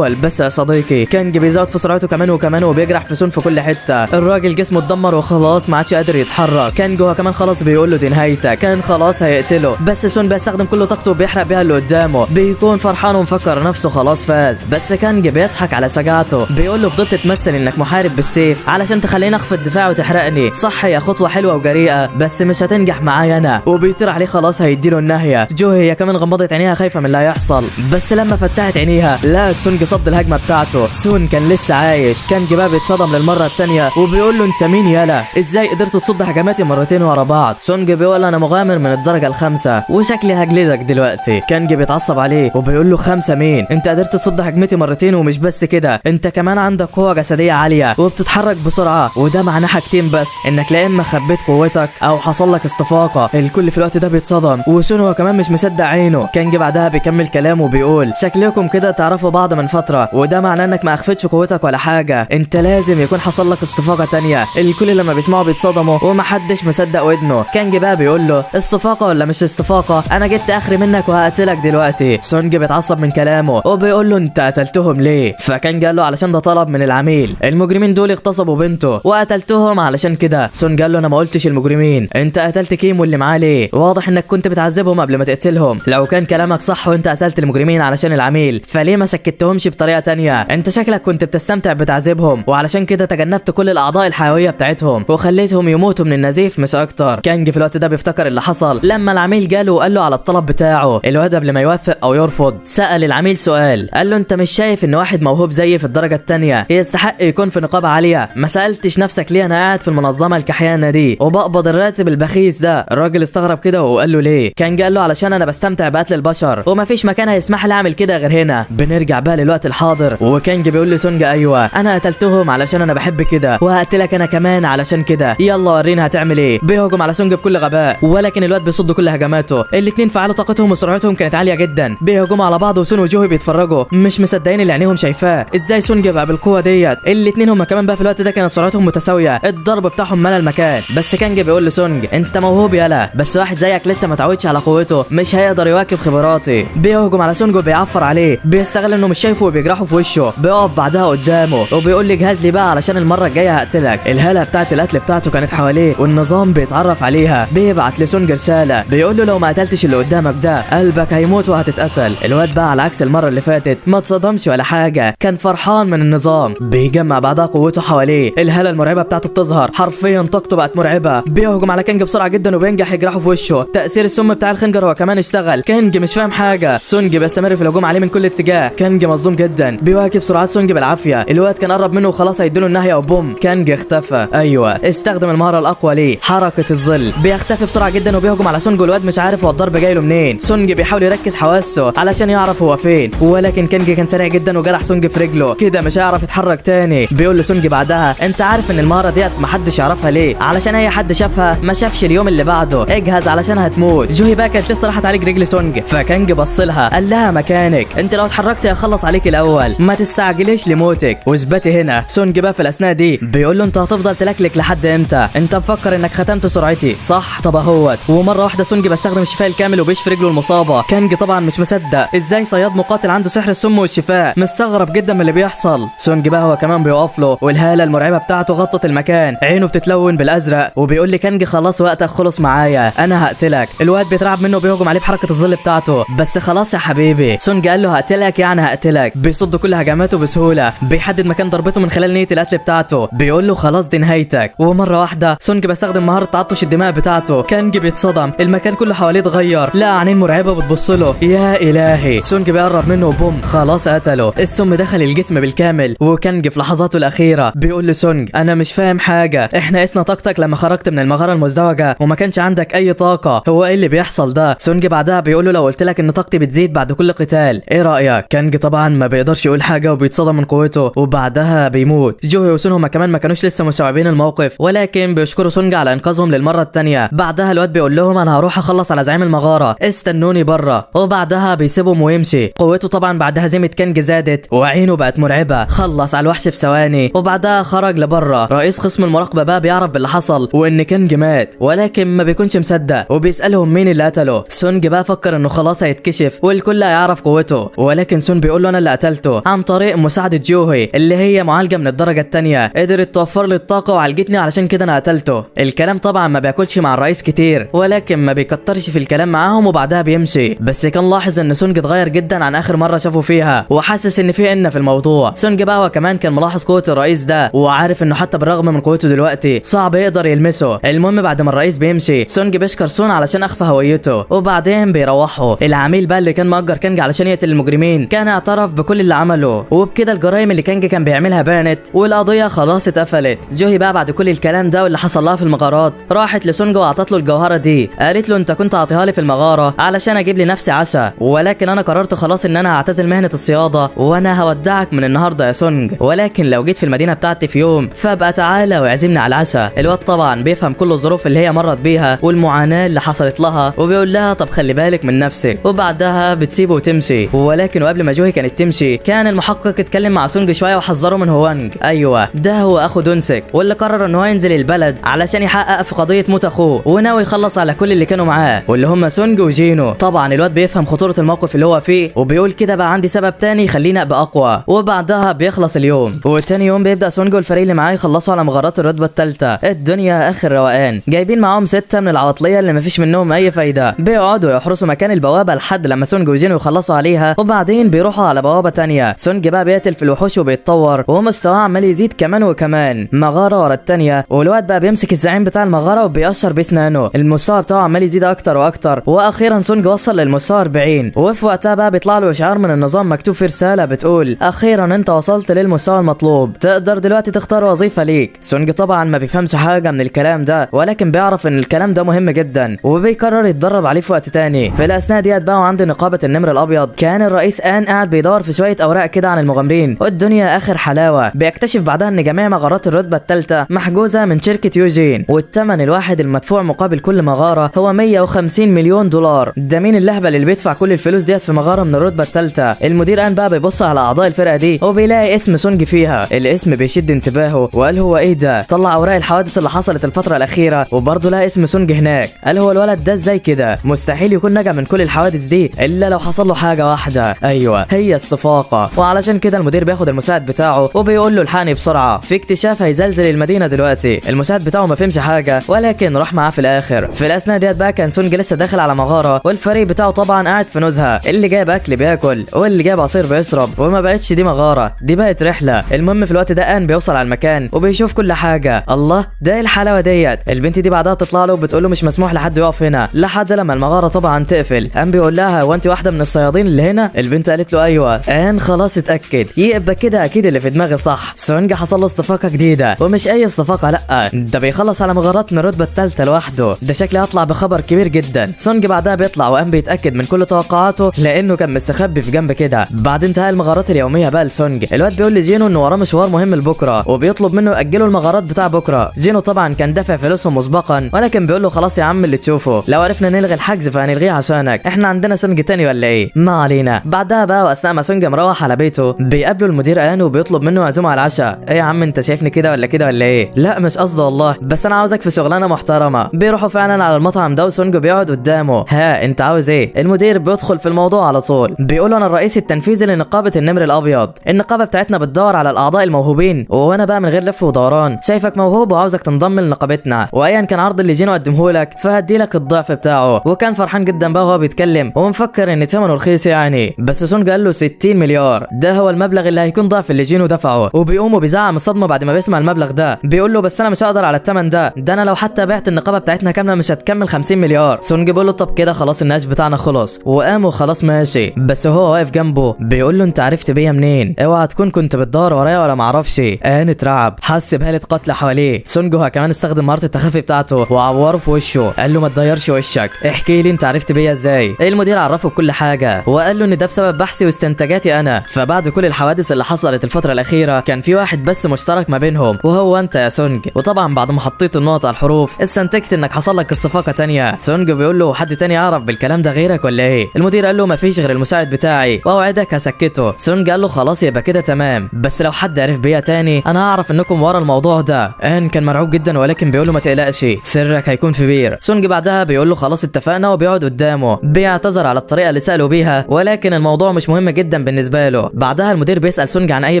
A: بس يا صديقي كانج بيزود في سرعته كمان وبيجرح في سون في كل حته. الراجل جسمه اتدمر وخلاص ما عادش قادر يتحرك. كانج هو كمان خلاص بيقول له دي نهايتك، كان خلاص هيقتله، بس سون بيستخدم كل طاقته وبيحرق بيها اللي قدامه. بيكون فرحان ومفكر نفسه خلاص فاز، بس كانج بيضحك على شجاعته. بيقول له فضلت تمثل انك محارب بالسيف علشان تخليني اخفي الدفاع وتحرقني، صح هي خطوه حلوه وجريئه بس مش هتنجح معايا انا. وبيطير عليه خلاص هيديله النهايه. جوهي هي كمان غمضت عينيها خايفه من اللي هيحصل، بس لما فتحت عينيها لقت سونج صد الهجمه بتاعته. سون كان لسه عايش. كانج بقى بيتصدم للمره الثانيه وبيقول له انت مين يالا؟ ازاي قدرت تصد هجماتي مرتين ورا بعض؟ سونج بيقول انا مغامر من الدرجه الخامسه وشكلي هجلدك دلوقتي. كانج بيتعصب عليه وبيقول له خمسه مين؟ انت قدرت تصد هجمتي مرتين ومش بس كده، انت كمان عندك قوه جسديه عاليه وبتتحرك بسرعه، وده معناه حاجتين بس، انك لا اما خبيت قوتك او حصل لك استفاقه. الكل في الوقت ده بيتصدم وسون هو كمان مش مصدق عينه. كانج بعدها بيكمل كلامه وبيقول شكلكم كده تعرفوا بعض من فتره وده معناه انك ما اخفتش قوتك ولا حاجه، انت لازم يكون حصل لك استفاقه تانية. الكل لما بيسمعوا بيتصدموا ومحدش مصدق ودنه. كانج بقى بيقول له استفاقه ولا مش استفاقه؟ انا جبت اخري منك وهقتلك دلوقتي. سونج بيتعصب من كلامه وبيقول له انت قتلتهم ليه؟ فكانج قال له علشان ده طلب من العميل، المجرمين دول اغتصبوا بنته وقتلتهم علشان كده. سون قال له انا ما قلتش المجرمين، انت قتلت كيمو اللي معاه ليه؟ واضح انك كنت بتعذبهم قبل ما تقتلهم. لو كان كلامك صح وانت قتلت المجرمين علشان العميل فليه ما سكتهمش بطريقه تانية؟ انت شكلك كنت بتستمتع بتعذيبهم وعلشان كده تجنبت كل الاعضاء الحيويه بتاعتهم وخليتهم يموتوا من النزيف مش اكتر. كانج في الوقت ده بيفتكر اللي حصل لما العميل جاله وقال له على الطلب بتاعه. الواد قبل ما يوافق او يرفض سال العميل سؤال، قال له انت مش شايف ان واحد موهوب زيي في الدرجه الثانيه يستحق يكون في نقابه عاليه؟ ما سالتش نفسك ليه انا قاعد في المنظمه الكحيانه دي وبقبض الراتب البخيس ده؟ الراجل استغرب كده وقال له ليه؟ كان قال له علشان انا بستمتع بقتل البشر ومفيش مكان هيسمح لي اعمل كده غير هنا. بنرجع بقى للوقت الحاضر وكانج بيقول لسونج ايوه انا قتلتهم علشان انا بحب كده وهقتلك انا كمان علشان كده، يلا ورينا هتعمل ايه. بيهجم على سونج بكل غباء ولكن الواد بيصد كل هجماته. الاثنين فعلوا طاقتهم وسرعتهم كانت عاليه جدا، بيهجموا على بعض وسون وجوهي بيتفرجوا مش مصدقين اللي عينيهم شايفاه. ازاي سونج بقى بالقوه ديت؟ الاثنين هما كمان بقى في الوقت ده كانت سرعتهم متساويه، الضرب بتاعهم ملا المكان. بس كانج بيقول لسونج انت موهوب يالا بس واحد زيك لسه ما اتعودش على قوته مش هيقدر يواكب خبراتي. بيهجم على سونج وبيعفر عليه، بيستغل انه مش شايفه وبيجرحه في وشه. بيقف بعدها قدامه وبيقول لي جهز لي بقى علشان المره الجايه هقتلك. الهاله بتاعت القتل بتاعته كانت حواليه والنظام بيتعرف عليها. بيبعت لسونج رساله بيقول له لو ما قتلتش اللي قدامك ده قلبك هيموت وهتتقتل. الواد بقى على عكس المره اللي فاتت ما اتصدمش ولا حاجه، كان فرحان من النظام. بيجمع بعدها قوته حواليه، الهاله المرعبه بتاعته بتظهر، حرفيا طاقته بقت مرعبه. بيهجم على كانج بسرعه جدا وبينجح يجرحه في وشه. تاثير السم بتاع الخنجر هو كمان اشتغل. كانج مش فاهم حاجه، سونج بيستمر في الهجوم عليه من كل اتجاه. كانج مصدوم جدا، بيواكب سرعات سونج بالعافيه. الواد كان قرب منه وخلاص هيديله النهايه وبوم كانج اختفى. ايوه استخدم المهاره الاقوى ليه، حركه الظل. بيختفي بسرعه جدا وبيهجم على سونج والواد مش عارف هو الضرب جاي له منين. سونج بيحاول يركز حواسه علشان يعرف هو فين ولكن كانج كان سريع جدا وجرح سونج في رجله كده مش هيعرف يتحرك تاني. بيقول لسونج بعدها انت عارف ان المهاره ديت محدش يعرفها ليه؟ علشان اي حد شافها ما شافش اليوم اللي بعده، اجهز علشان هتموت. جوهي بقى كانت لسه راحت تعالج رجل سونج فكانج بص لها قال لها مكانك، انت لو اتحركت هخلص عليك الاول، ما تستعجليش لموتك واثبتي هنا. سونج بقى في الاثناء دي بيقول له انت هتفضل تلكلك لحد امتى؟ انت مفكر انك ختمت سرعتي صح؟ طب اهوت. ومره واحده سونج بيستخدم الشفاء الكامل وبيشفي رجله المصابه. كانج طبعا مش مصدق ازاي صياد مقاتل عنده سحر السم والشفاء، مستغرب جدا من اللي بيحصل. سونج بقى هو كمان بيقف له والهاله المرعبه بتاعته غطت المكان، عينه بتتلون بالازرق وبيقول لي كانج خلاص وقتك خلص معايا انا هقتلك. الواد بيترعب منه وبيهجم عليه بحركه الظل بتاعته بس خلاص يا حبيبي. سونج قال له هقتلك يعني هقتلك. بيصد كل هجماته بسهوله، بيحدد مكان ضربته من خلال نيه القتل بتاعته. بيقول له خلاص دي نهايتك. ومره واحده سونج بيستخدم مهاره تعطش الدماء بتاعته. كانج بيتصدم، المكان كله حواليه اتغير، لقى عينين مرعبه بتبص له. يا الهي. سونج بيقرب منه وبوم خلاص قتله. قتله. السم دخل الجسم بالكامل، وكانج في لحظاته الاخيره بيقول لسونج انا مش فاهم حاجه، احنا قسنا طاقتك لما خرجت من المغاره المزدوجه وما كانش عندك اي طاقه، هو ايه اللي بيحصل ده؟ سونج بعدها بيقول له لو قلت لك ان طاقتي بتزيد بعد كل قتال ايه رايك؟ كانج طبعا ما بيقدرش يقول حاجه وبيتصدم من قوته، وبعدها بيموت. جوهي وسون هما كمان ما كانوش لسه مستوعبين الموقف، ولكن بيشكروا سونج على انقاذهم للمره الثانيه. بعدها الواد بيقول لهم انا هروح اخلص على زعيم المغاره، استنوني بره، وبعدها بيسيبهم ويمشي. قوته طبعا بعد هزيمه كانج زادت وعينه بقت مرعبه، خلص على الوحش في ثواني وبعدها خرج لبره. رئيس قسم المراقبه بقى بيعرف باللي حصل وان كانج مات، ولكن ما بيكونش مصدق وبيسالهم مين اللي قتله. سونج بقى فكر انه خلاص هيتكشف والكل هيعرف قوته، ولكن سون بيقول له انا اللي قتلته عن طريق مساعده جوهي اللي هي معالجه من الدرجه الثانيه، قدرت توفر لي الطاقه وعالجتني علشان كده انا قتلته. الكلام طبعا ما بياكلش مع الرئيس كتير، ولكن ما بيكترش في الكلام معاهم وبعدها بيمشي. بس كان لاحظ ان سونج اتغير جدا عن اخر مره شافه فيها، وحاسس ان في الموضوع. سونج بقى هو كمان كان ملاحظ قوه الرئيس ده، وعارف انه حتى بالرغم من قوته دلوقتي صعب يقدر يلمسه. المهم بعد ما الرئيس بيمشي سونج بيشكر سون علشان اخفى هويته، وبعدين بيروحوا. العميل بقى اللي كان مأجر كانج علشان يقتل المجرمين كان اعترف بكل اللي عمله، وبكده الجرائم اللي كانج كان بيعملها بانت والقضيه خلاص اتقفلت. جوهي بقى بعد كل الكلام ده واللي حصل لها في المغارات راحت لسونج واعطت له الجوهره دي، قالت له انت كنت عاطيها لي في المغاره علشان اجيب لي نفسي عشاء، ولكن انا قررت خلاص ان انا هعتزل مهنه الصياده وانا هودعك من النهارده يا سونج، ولكن لو جيت في المدينه بتاعتي في يوم فابقى تعالى واعزمني على العشاء. الواد طبعا بيفهم كل الظروف اللي هي مرت بيها والمعاناه اللي حصلت لها، وبيقول لها طب خلي بالك من نفسك، وبعدها بتسيبه وتمشي. ولكن وقبل ما جوهي كانت تمشي كان المحقق اتكلم مع سونج شويه وحذره من هوانج. ايوه ده هو اخو دونسك، واللي قرر ان هو ينزل البلد علشان يحقق في قضيه موت اخوه، وناوي يخلص على كل اللي كانوا معاه واللي هم سونج وجينو. طبعا الواد بيفهم خطوره الموقف اللي هو فيه، وبيقول كده بقى عندي سبب تاني يخليني ابقى اقوى. وبعدها بيخلص اليوم، وتاني يوم بيبدا سونج والفريق اللي معاه يخلصوا على مغارات الرتبه الثالثه. الدنيا اخر روقان، جايبين معاهم 6 من العواطليه اللي مفيش منهم اي فايده، بيقعدوا يحرسوا مكان البوابه لحد لما سونج وجينو يخلصوا عليها، وبعدين بيروحوا على بوابه تانية. سونج بقى بيقتل في الوحوش وبيتطور ومستواه عمال يزيد كمان وكمان، مغاره ورا الثانيه. والواد بقى بيمسك الزعيم بتاع المغاره وبيقشر باسنانه، المستوى بتاعه عمال يزيد اكتر واكتر، واخيرا سونج وصل للمستوى 40. وفي وقتها بقى بيطلع له اشعار من النظام مكتوب في رساله بتقول اخيرا انت وصلت للمستوى المطلوب، تقدر دلوقتي تختار وظيفه ليك. سونج طبعا ما بيفهمش حاجه من الكلام ده، ولكن بيعرف ان الكلام ده مهم جدا وبيقرر يتدرب عليه في وقت تاني. في الاثناء ديت بقى وعند نقابه النمر الابيض كان الرئيس ان قاعد بيدور في شويه اوراق كده عن المغامرين، والدنيا اخر حلاوه. بيكتشف بعدها ان جميع مغارات الرتبه الثالثه محجوزه من شركه يوجين، والثمن الواحد المدفوع مقابل كل مغاره هو 150 مليون دولار. ده مين اللهبل اللي بيدفع كل الفلوس ديت في مغاره من الرتبه الثالثه؟ المدير ان بقى بيبص على اعضاء الفرقه دي وبيلاقي اسم سونج فيها. الاسم بيشد انتباهه وقال هو ايه ده؟ طلع اوراق الحوادث اللي حصلت الفتره الاخيره وبرضه لقى اسم سونج هناك. قال هو الولد ده ازاي كده؟ مستحيل يكون نجا من كل الحوادث دي الا لو حصل له حاجه واحده، ايوه هي استفاقه. وعلشان كده المدير بياخد المساعد بتاعه وبيقول له الحقني بسرعه، في اكتشاف هيزلزل المدينه دلوقتي. المساعد بتاعه ما فهمش حاجه ولكن راح معاه في الاخر. في الاثناء ديت بقى كان سونج لسه داخل على مغاره، والفريق بتاعه طبعا قاعد في نزهه، اللي جايب اكل بياكل واللي جايب عصير بيشرب، وما بقتش دي مغاره، دي بقت رحله. المهم في الوقت ده ان بيوصل على المكان وبيشوف كل حاجه. الله ده ايه الحلاوه ديت؟ البنت دي بعدها تطلع له وبتقول له مش مسموح لحد يقف هنا لحد لما المغاره طبعا تقفل. ان بيقول لها هو انت واحده من الصيادين اللي هنا؟ البنت قالت له ايوه. ان خلاص اتاكد، يبقى كده اكيد اللي في دماغي صح، سونج حصل له استفاقه جديده، ومش اي استفاقه لا، ده بيخلص على مغارات من الرتبه الثالثه لوحده. ده شكله هيطلع بخبر كبير جدا. سونج بعدها بيطلع وان بيتاكد من كل توقعاته لانه كان مستخبي في جنب كده. بعد انتهاء المغارات اليوميه بقى لسونج، الواد بيقول لجينو انه وراه مشوار مهم لبكره وبيطلب منه ياجلوا المغارات بتاع بكره. جينو طبعا كان دافع فلوسهم مسبقا، ولكن بيقول له خلاص يا عم اللي تشوفه، لو عرفنا نلغي الحجز فهنلغيه عشانك، احنا عندنا سونج تاني ولا ايه؟ ما علينا. بعدها بقى واثناء ما سونج مروح على بيته بيقابله المدير ان وبيطلب منه يعزمه على العشاء. ايه يا عم انت شايفني كده ولا كده ولا ايه؟ لا مش قصدي والله، بس انا عاوزك في شغلانه محترمه. بيروحوا فعلا على المطعم ده وسونج بيقعد قدامه. ها انت عاوز ايه؟ المدير بيدخل في الموضوع على طول، بيقول انا الرئيس التنفيذي لنقابه النمر الابيض، النقابه بتاعتنا بتدور على الاعضاء الموهوبين، وانا بقى من غير لف ودوران شايفك موهوب وعاوزك تنضم لنقابتنا، وايا كان عرض اللي جينا قدمه لك فهدي لك الضعف بتاعه. وكان فرحان جدا بقى وهو بيتكلم ومفكر ان ثمنه رخيص يعني، بس سونج قال له 60 مليار، ده هو المبلغ اللي هيكون ضعف اللي جينو دفعه. وبيقوم وبيزعق من الصدمه بعد ما بيسمع المبلغ ده، بيقول له بس انا مش هقدر على الثمن ده انا لو حتى بعت النقابه بتاعتنا كامله مش هتكمل 50 مليار. سونج بيقول له طب كده خلاص النقاش بتاعنا خلص، وقام وخلاص ماشي. بس هو واقف جنبه بيقول له انت عرفت بيا منين؟ اوعى تكون كنت بتدور ورايا ولا معرفش. اترعب، حس بهالة قتل حواليه. سونج هو كمان استخدم مهارة التخفي بتاعته وعوره في وشه، قال له ما تضيرش وشك، احكي لي انت عرفت بيا ازاي؟ المدير عرفه بكل حاجة وقال له ان ده بسبب بحثي واستنتاجاتي انا. فبعد كل الحوادث اللي حصلت الفترة الأخيرة كان في واحد بس مشترك ما بينهم وهو انت يا سونج. وطبعا بعد ما حطيت النقط على الحروف استنتجت انك حصل لك استفاقة تانية. سونج بيقول له حد تاني يعرف بالكلام ده غيرك ولا ايه؟ المدير قال له مفيش غير المساعد بتاعي واوعدك هسكته. سونج قال له خلاص يبقى كده تمام، بس لو حد عرف بيا تاني انا هعرف انكم ورا الموضوع ده. ان كان مرعوب جدا ولكن بيقول له ما تقلقش سرك هيكون في بير. سونج بعدها بيقول له خلاص اتفقنا وبيقعد قدامه بيعتذر على الطريقه اللي ساله بيها، ولكن الموضوع مش مهم جدا بالنسبه له. بعدها المدير بيسال سونج عن اي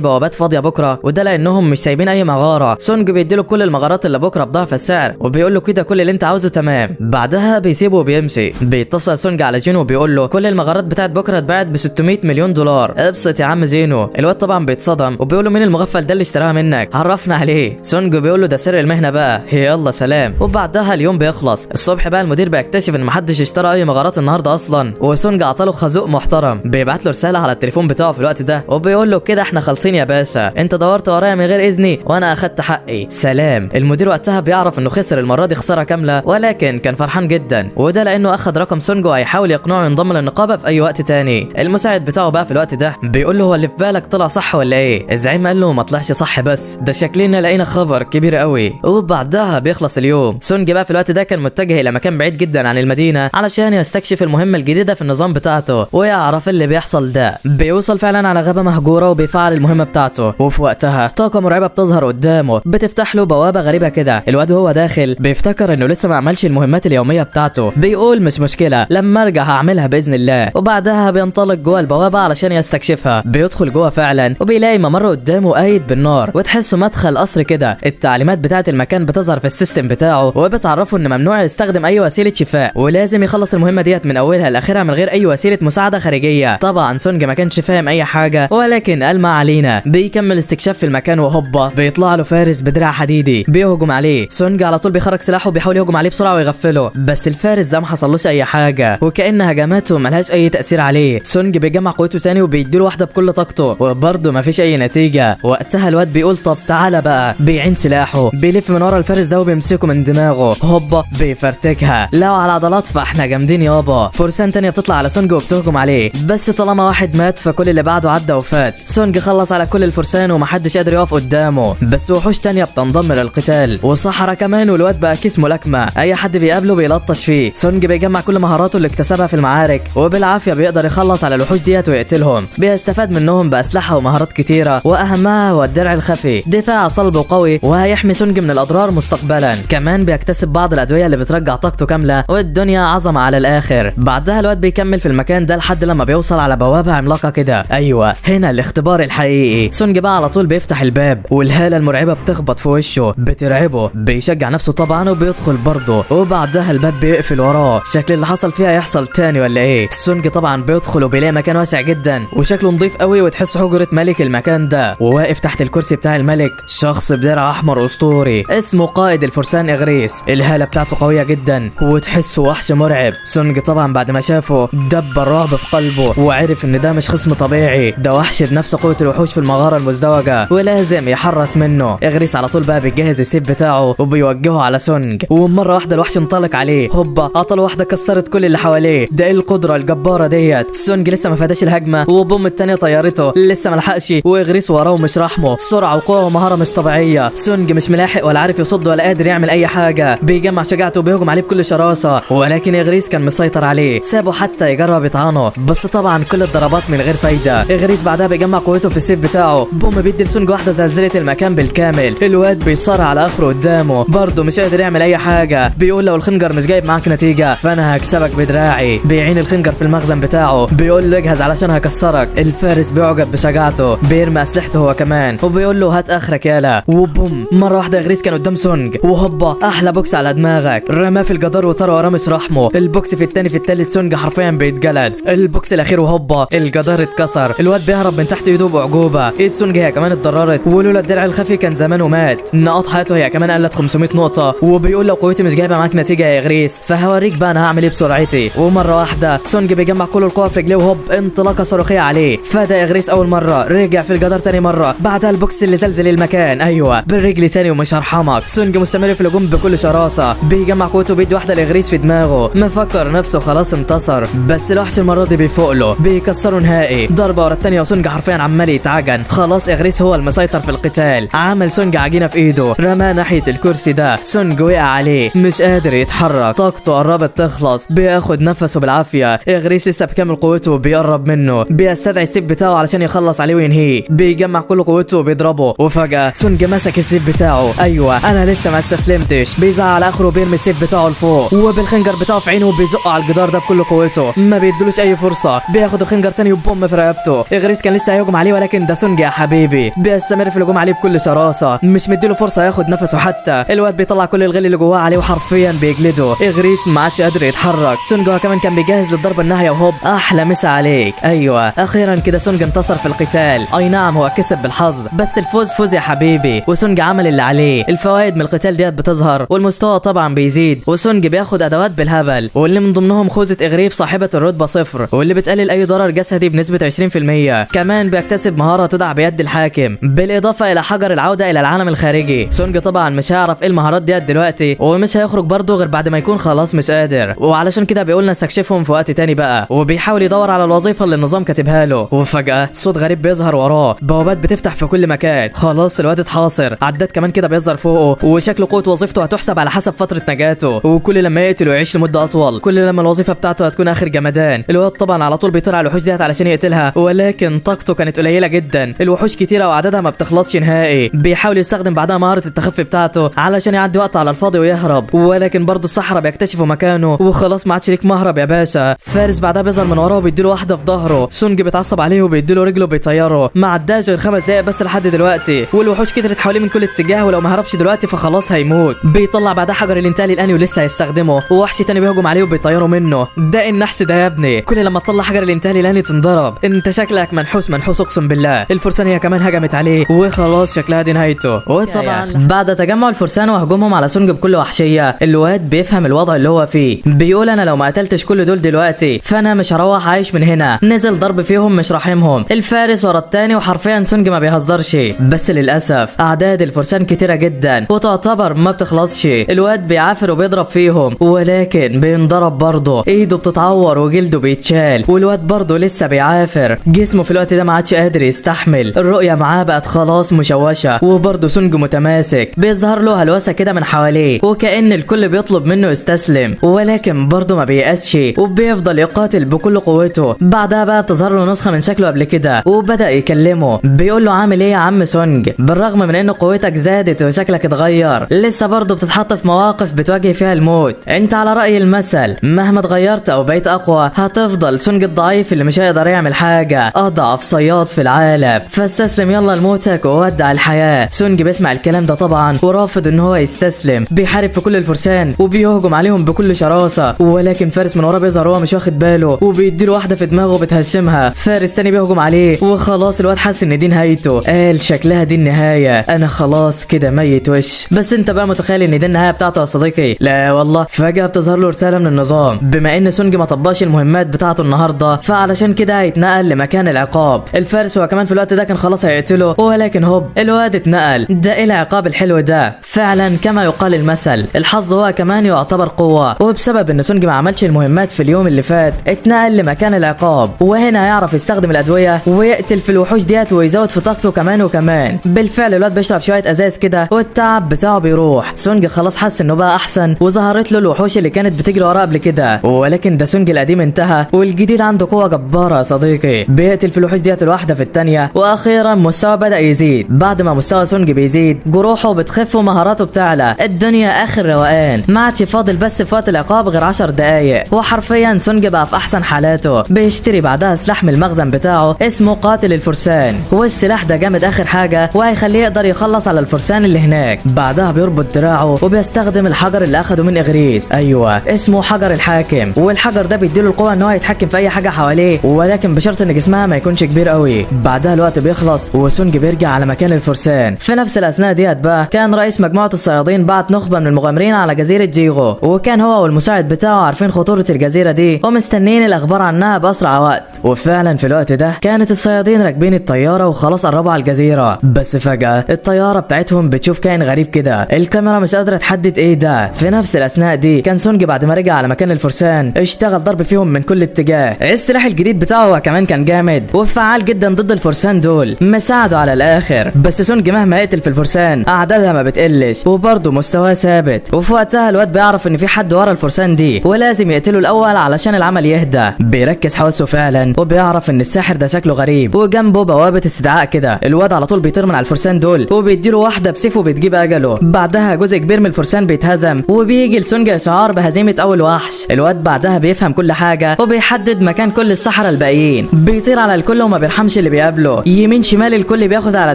A: بوابات فاضيه بكره، وده لانهم مش سايبين اي مغاره. سونج بيديله كل المغارات اللي بكره بضعف السعر وبيقول له كده كل اللي انت عاوزه تمام. بعدها بيسيبه وبيمشي. بيتصل سونج على جينو وبيقول له كل المغارات بتاعت بكره اتباعت ب 600 مليون دولار. ابسط يا عم زينو. الواد طبعا بيتصدم وبيقول له مين المغفل ده اللي اشتراها منك؟ عرفنا عليه. سونج بيقول له ده سر المهنه بقى، يلا سلام. وبعدها اليوم بيخلص. الصبح بقى المدير بيكتشف ان محدش اشترى اي مغارات النهارده اصلا، وسونج عطاله خازوق محترم. بيبعت له رساله على التليفون بتاعه في الوقت ده وبيقول له كده احنا خالصين يا باشا، انت دورت ورايا من غير اذني وانا اخدت حقي، سلام. المدير وقتها بيعرف انه خسر المره دي خساره كامله، ولكن كان فرحان جدا، وده لانه اخد رقم سونج وهيحاول يقنعه ينضم للنقابه في اي وقت تاني. المساعد بتاعه بقى في الوقت ده بيقول له هو اللي في بالك طلع صح ولا ايه؟ الزعيم قال له ما طلعش صح، بس ده شكلنا لقينا خبر كبير قوي. وبعدها بيخلص اليوم. سونج بقى في الوقت ده كان متجه الى مكان بعيد جدا عن المدينه علشان يستكشف المهمه الجديده في النظام بتاعته ويعرف اللي بيحصل ده. بيوصل فعلا على غابه مهجوره وبيفعل المهمه بتاعته، وفي وقتها طاقه مرعبه بتظهر قدامه بتفتح له بوابه غريبه كده. الواد وهو داخل بيفتكر انه لسه ما عملش المهمات اليوميه بتاعته، بيقول مش مشكله لما ارجع هعملها باذن الله. وبعدها بينطلق جوه البوابه علشان يستكشفها. بيدخل جوه فعلا وبيلاقي ممر قدامه قايد بالنار وتحسه مدخل قصر كده. التعليمات بتاعه المكان بتظهر في السيستم بتاعه وبتعرفه ان ممنوع يستخدم اي وسيله شفاء، ولازم يخلص المهمه ديت من اولها لاخرها من غير اي وسيله مساعده خارجيه. طبعا سونج ما كانش فاهم اي حاجه، ولكن قال ما علينا. بيكمل استكشاف في المكان وهوبا بيطلع له فارس بدراع حديدي بيهجم عليه. سونج على طول بيخرج سلاحه وبيحاول يهجم عليه بسرعه ويغفله، بس الفارس ده ما حصلوش اي حاجه وكأن هجماته ملهاش اي تاثير عليه. سونج بيجمع قوته تاني وبيديله واحده بكل طاقته وبرضه مفيش اي نتيجه. وقتها الواد بيقول طب تعالى بقى. بيعين سلاحه بيلف من ورا الفارس ده وبيمسكه من دماغه، هوبا بيفرتكها. لو على عضلات فاحنا جامدين يابا. فرسان تانية بتطلع على سونج وبتهجم عليه، بس طالما واحد مات فكل اللي بعده عدى وفات. سونج خلص على كل الفرسان ومحدش قادر يقف قدامه، بس وحوش تانية بتنضم للقتال وصحرا كمان، والواد بقى كيس ملاكمه اي حد بيقابله بيلطش فيه. سونج بيجمع كل مهاراته اللي اكتسبها في المعارك وبالعافيه بيقدر يخلص على الوحوش ديت ويقتلهم. بيستفاد منهم باسلحه ومهارات كتيره، واهمها هو الدرع الخفي، دفاع صلب وقوي وهيحمي سونج من الاضرار مستقبلا. كمان بيكتسب بعض الادويه اللي بترجع طاقته كامله، والدنيا عظمه على الاخر. بعدها الواد بيكمل في المكان ده لحد لما بيوصل على بوابه عملاقه كده. ايوه هنا الاختبار الحقيقي. سونج بقى على طول بيفتح الباب والهاله المرعبه بتخبط في وشه بترعبه. بيشجع نفسه طبعا وبيدخل برضه، وبعدها الباب بيقفل وراه. شكل اللي حصل فيها يحصل تاني ولا ايه؟ سونج طبعا بيدخل وبيلاقي مكان واسع جدا وشكله نظيف قوي، وتحس حجره ملك المكان ده. وواقف تحت الكرسي بتاع الملك شخص بدرع احمر اسطوري اسمه قائد الفرسان اغريس. الهاله بتاعته قويه جدا وتحسه وحش مرعب. سونج طبعا بعد ما شافه دب الرعب في قلبه وعرف ان ده مش خصم طبيعي، ده وحش بنفس قوه الوحوش في المغاره المزدوجه ولازم يحرس منه. اغريس على طول بقى بيجهز السيف بتاعه وبيوجهه على سونج، ومره واحده الوحش انطلق عليه، هوبا عطل واحده كسرت كل اللي حواليه. ده ايه القدره الجباره ديت؟ سونج لسه ما فاداش الهجمه وبوم التانيه طيرته، لسه ما لحقش واغريس وراه ومش رحمه. سرعه وقوه ومهاره مش طبيعيه. سونج مش ملاحق ولا عارف يصد ولا قادر يعمل اي حاجه. بيجمع شجاعته وبيهجم عليه بكل شراسه، ولكن اغريس كان مسيطر عليه، سابه حتى يجرب يطعنه، بس طبعا كل الضربات من غير فايده. اغريس بعدها بيجمع قوته في السيف بتاعه، بوم بيدي لسونج واحده زلزله المكان بالكامل. الواد بيصارع على اخره قدامه برضه مش قادر يعمل اي حاجه. بيقول لو الخنجر مش جايب معاك نتيجه فانا هكسبك بدراعي. بيعين الخنجر في المخزن بتاعه بيقول له اجهز علشان هكسرك. الفارس بيعجب بشجاعته بيرمي اسلحته هو كمان وبيقول له هات اخرك يالا. وبوم مره واحده اغريس كان قدام سونج وهوبا احلى بوكس على دماغك، رماه في الجدار وطار وراه مش رحمه. البوكس في التاني في التالت سونج حرفيا بيتجلد. البوكس الاخير وهوبا الجدار اتكسر. الواد بيهرب من تحت ايده باعجوبه. ايد سونج هي كمان اتضررت، ولولا الدرع الخفي كان زمانه مات. نقاط حياته هي كمان قلت 500 نقطه، وبيقول لو قوتي مش جايبه معاك نتيجه يا اغريس فهوريك بقى انا هعمل ايه بسرعتي. ومره واحده سونج بيجمع كل القوه في رجليه وهوب انطلاقه صاروخيه الصاروخيه عليه. فدا اغريس اول مره، رجع في الجدار تاني مره، بعدها البوكس اللي زلزل المكان، ايوه بالرجل تاني ومش هرحمك. سونج مستمر في الهجوم بكل شراسه، بيجمع قوته بيدي واحده لاغريس في دماغه، مفكر نفسه خلاص انتصر، بس الوحش المره دي بيفوق له، بيكسره نهائي ضربه ورا الثانيه، وسونج حرفيا عمال يتعجن. خلاص اغريس هو المسيطر في القتال، عمل سونج عجينه في ايده، رماه ناحيه الكرسي ده، سونج وقع عليه مش قادر يتحرك، طاقته قربت تخلص، بياخد نفسه بالعافيه. اغريس لسه بكامل قوته بيقرب منه، بيستدعي السيف بتاعه علشان يخلص عليه وينهيه، بيجمع كل قوته وبيضربه، وفجاه سونج مسك السيف بتاعه، ايوه انا لسه ما استسلمتش، بيزعل اخره وبيرمي السيف بتاعه لفوق، وبالخنجر بتاعه في عينه وبيزقه على الجدار ده بكل قوته، ما بيدلوش اي فرصه، بياخد الخنجر تاني وبوم في رقبته. اغريس كان لسه هيهجم عليه، ولكن ده سونج يا حبيبي بيستمر في الهجوم عليه بكل شراسه، مش مديله فرصه ياخد نفسه حتى. الواد بيطلع كل الغل اللي جواه عليه وحرفيا بيجلده. اغريس ما عادش قادر يتحرك، سونج هو كمان كان بيجهز للضربه النهائيه، وهوب احلى مسا عليك. ايوه اخيرا كده سونج انتصر في القتال. اي نعم هو كسب بالحظ، بس الفوز فوز يا حبيبي، وسونج عمل اللي عليه. الفوائد من القتال ديت بتظهر، والمستوى طبعا بيزيد، وسونج بياخد ادوات بالهبل، واللي من ضمنهم خوذه اغريف صاحبه الرتبه 0، واللي بتقلل اي ضرر جسدي بنسبه 20%. كمان بيكتسب مهاره تدعى بيد الحاكم، بالاضافه الى حجر العوده الى العالم الخارجي. سونج طبعا مش هيعرف ايه المهارات ديت دلوقتي، ومش هيخرج برضه غير بعد ما يكون خلاص مش قادر، وعلشان كده بيقول نستكشفهم في وقت تاني بقى، وبيحاول يدور على الوظيفه اللي النظام كاتبها له. وفجاه صوت غريب بيظهر وراه، بوابات بتفتح في كل مكان، خلاص الواد اتحاصر. عداد كمان كده بيظهر فوقه، وشكله قوه وظيفته هتحسب على حسب فتره نجاته، وكل لما يقتل ويعيش لمده اطول، كل لما الوظيفه بتاعته هتكون اخر جمدان. الواد طبعا على طول بيطلع على الوحوش ديت علشان يقتلها، ولكن طاقته كانت قليله جدا، الوحوش كتيره وعددها ما بتخلصش نهائي. بيحاول يستخدم بعدها مهاره التخفي بتاعته علشان يعدي وقت على الفاضي ويهرب، ولكن برضه الصحراء بيكتشفوا مكانه، وخلاص ما عادش ليك مهرب يا باشا. فارس بعدها بيظهر من وراه وبيديله واحده في ظهره، سونج بيتعصب عليه وبيديله رجله بيطيره. ما عداش غير 5 دقايق بس لحد دلوقتي، والوحوش كترت حواليه من كل اتجاه، ولو ما هربش دلوقتي فخلاص هيموت. بيطلع بعدها حجر الانتقال الاني ولسه هيستخدمه، ووحش تاني بيهجم عليه وبيطيره منه. ده النحس ده يا ابني، كل لما تطلع حجر الانتقال الاني تنضرب. انت شكلك منحوس منحوس اقسم بالله. الفرسان هي كمان هجمت عليه، وخلاص شكلها دي نهايته. وطبعا بعد تجمع الفرسان وهجومهم على سونج بكل وحشيه، الواد بيفهم الوضع اللي هو فيه، بيقول انا لو ما قتلتش كل دول دلوقتي فانا مش هروح عايش من هنا. نزل ضرب فيهم مش راحمهم، الفارس ورا التاني، وحرفيا سونج ما بيهزرش. بس للاسف اعداد الفرسان كتيره جدا وتعتبر ما بتخلصش. الواد بيعافر وبيضرب فيهم، ولكن بينضرب برضه، ايده بتتعور وجلده بيتشال، والواد برضه لسه بيعافر. جسمه في الوقت ده ما عادش قادر يستحمل، الرؤيه معاه بقت خلاص مشوشه، وبرضه سونج متماسك، بيظهر له هلوسه كده من حواليه، وكأن الكل بيطلب منه يستسلم، ولكن برضه ما بييأسش، وبيفضل يقاتل بكل قوته. بعدها بقى بتظهر له نسخه من شكله قبل كده، وبدأ يكلمه، بيقول له عامل ايه يا عم سونج؟ بالرغم من ان قوتك زادت وشكلك اتغير، لسه برضه بتتحط في مواقف بتواجه فيها الموت. انت على رأي المثل مهما اتغيرت او بقيت اقوى هتفضل سونج الضعيف اللي مش هيقدر يعمل حاجه، اضعف صياد في العالم، فاستسلم يلا لموتك وودع الحياه. سونج بيسمع الكلام ده طبعا ورافض ان هو يستسلم، بيحارب في كل الفرسان وبيهجم عليهم بكل شراسه، ولكن فارس من وراه بيظهر هو مش واخد باله، وبيديله واحده في دماغه بتهشمها. فارس تاني بيهجم عليه، وخلاص الواد حس ان دي نهايته، قال شكلها دي النهايه، انا خلاص كده ميت وش. بس انت بقى متخيل ان دي النهايه بتاعته يا صديقي؟ لا والله. فجاه بتظهر له رساله من النظام، بما ان سونج ما طبقش المهمات بتاعته النهارده فعلشان كده هيتنقل لمكان العقاب. الفارس هو كمان في الوقت ده كان خلاص هيقتله، ولكن هوب الواد اتنقل. ده ايه العقاب الحلو ده؟ فعلا كما يقال المثل الحظ هو كمان يعتبر قوه، وبسبب ان سونج ما عملش المهمات في اليوم اللي فات اتنقل لمكان العقاب، وهنا هيعرف يستخدم الادويه ويقتل في الوحوش ديت ويزود في طاقته كمان وكمان. بالفعل الواد بيشرب شويه ازاز كده والتعب بتاعه بيروح. سونج خلاص حس انه بقى احسن، وظهرت له الوحوش اللي كانت بتجري وراه قبل كده، ولكن ده سونج القديم انتهى والجديد عنده قوه جباره يا صديقي، بيقتل في الوحوش ديت الواحده في الثانيه. واخيرا مستوى بدا يزيد، بعد ما مستوى سونج بيزيد جروحه بتخف ومهاراته بتعلى، الدنيا اخر روقان، ما عادش فاضل بس في وقت العقاب غير 10 دقايق، وحرفيا سونج بقى في احسن حالاته. بيشتري بعدها سلاح من المخزن بتاعه اسمه قاتل الفرسان، والسلاح ده جامد اخر حاجه وهيخليه يقدر يخلص على الفرسان اللي هناك. بعدها بيربط دراعه وبيستخدم الحجر اللي اخده من اغريس، ايوه اسمه حجر الحاكم، والحجر ده بيديله القوه ان هو يتحكم في اي حاجه حواليه، ولكن بشرط ان جسمها ما يكونش كبير قوي. بعدها الوقت بيخلص وسونج بيرجع على مكان الفرسان. في نفس الاثناء ديت بقى كان رئيس مجموعه الصيادين بعت نخبه من المغامرين على جزيره جيغو، وكان هو والمساعد بتاعه عارفين خطوره الجزيره دي ومستنيين الاخبار عنها باسرع وقت. وفعلا في الوقت ده كانت الصيادين راكبين الطياره وخلاص قربوا على الجزيره، بس فجاه الطياره بتاعتهم بتشوف كائن غريب كده، الكاميرا مش قادره تحدد ايه ده. في نفس الاثناء دي كان سونج بعد ما رجع على مكان الفرسان اشتغل ضرب فيهم من كل اتجاه. السلاح الجديد بتاعه كمان كان جامد وفعال جدا ضد الفرسان دول، مساعده على الاخر. بس سونج مهما يقتل في الفرسان اعدادها ما بتقلش وبرضه مستواه ثابت. وفي وقتها الواد بيعرف ان في حد ورا الفرسان دي ولازم يقتله الاول علشان العمل يهدى. بيركز حواسه فعلا وبيعرف ان الساحر ده شكله غريب وجنبه بوابه استدعاء كده. الواد على طول بيطير من على الفرسان دول وبيديله واحده بسيفه بتجيب اجله. بعدها جزء كبير من الفرسان بيتهزم وبيجي لسونج اشعار بهزيمه اول وحش. الواد بعدها بيفهم كل حاجه وبيحدد مكان كل السحرة الباقيين، بيطير على الكل وما بيرحمش اللي بيقابله، يمين شمال الكل بياخد على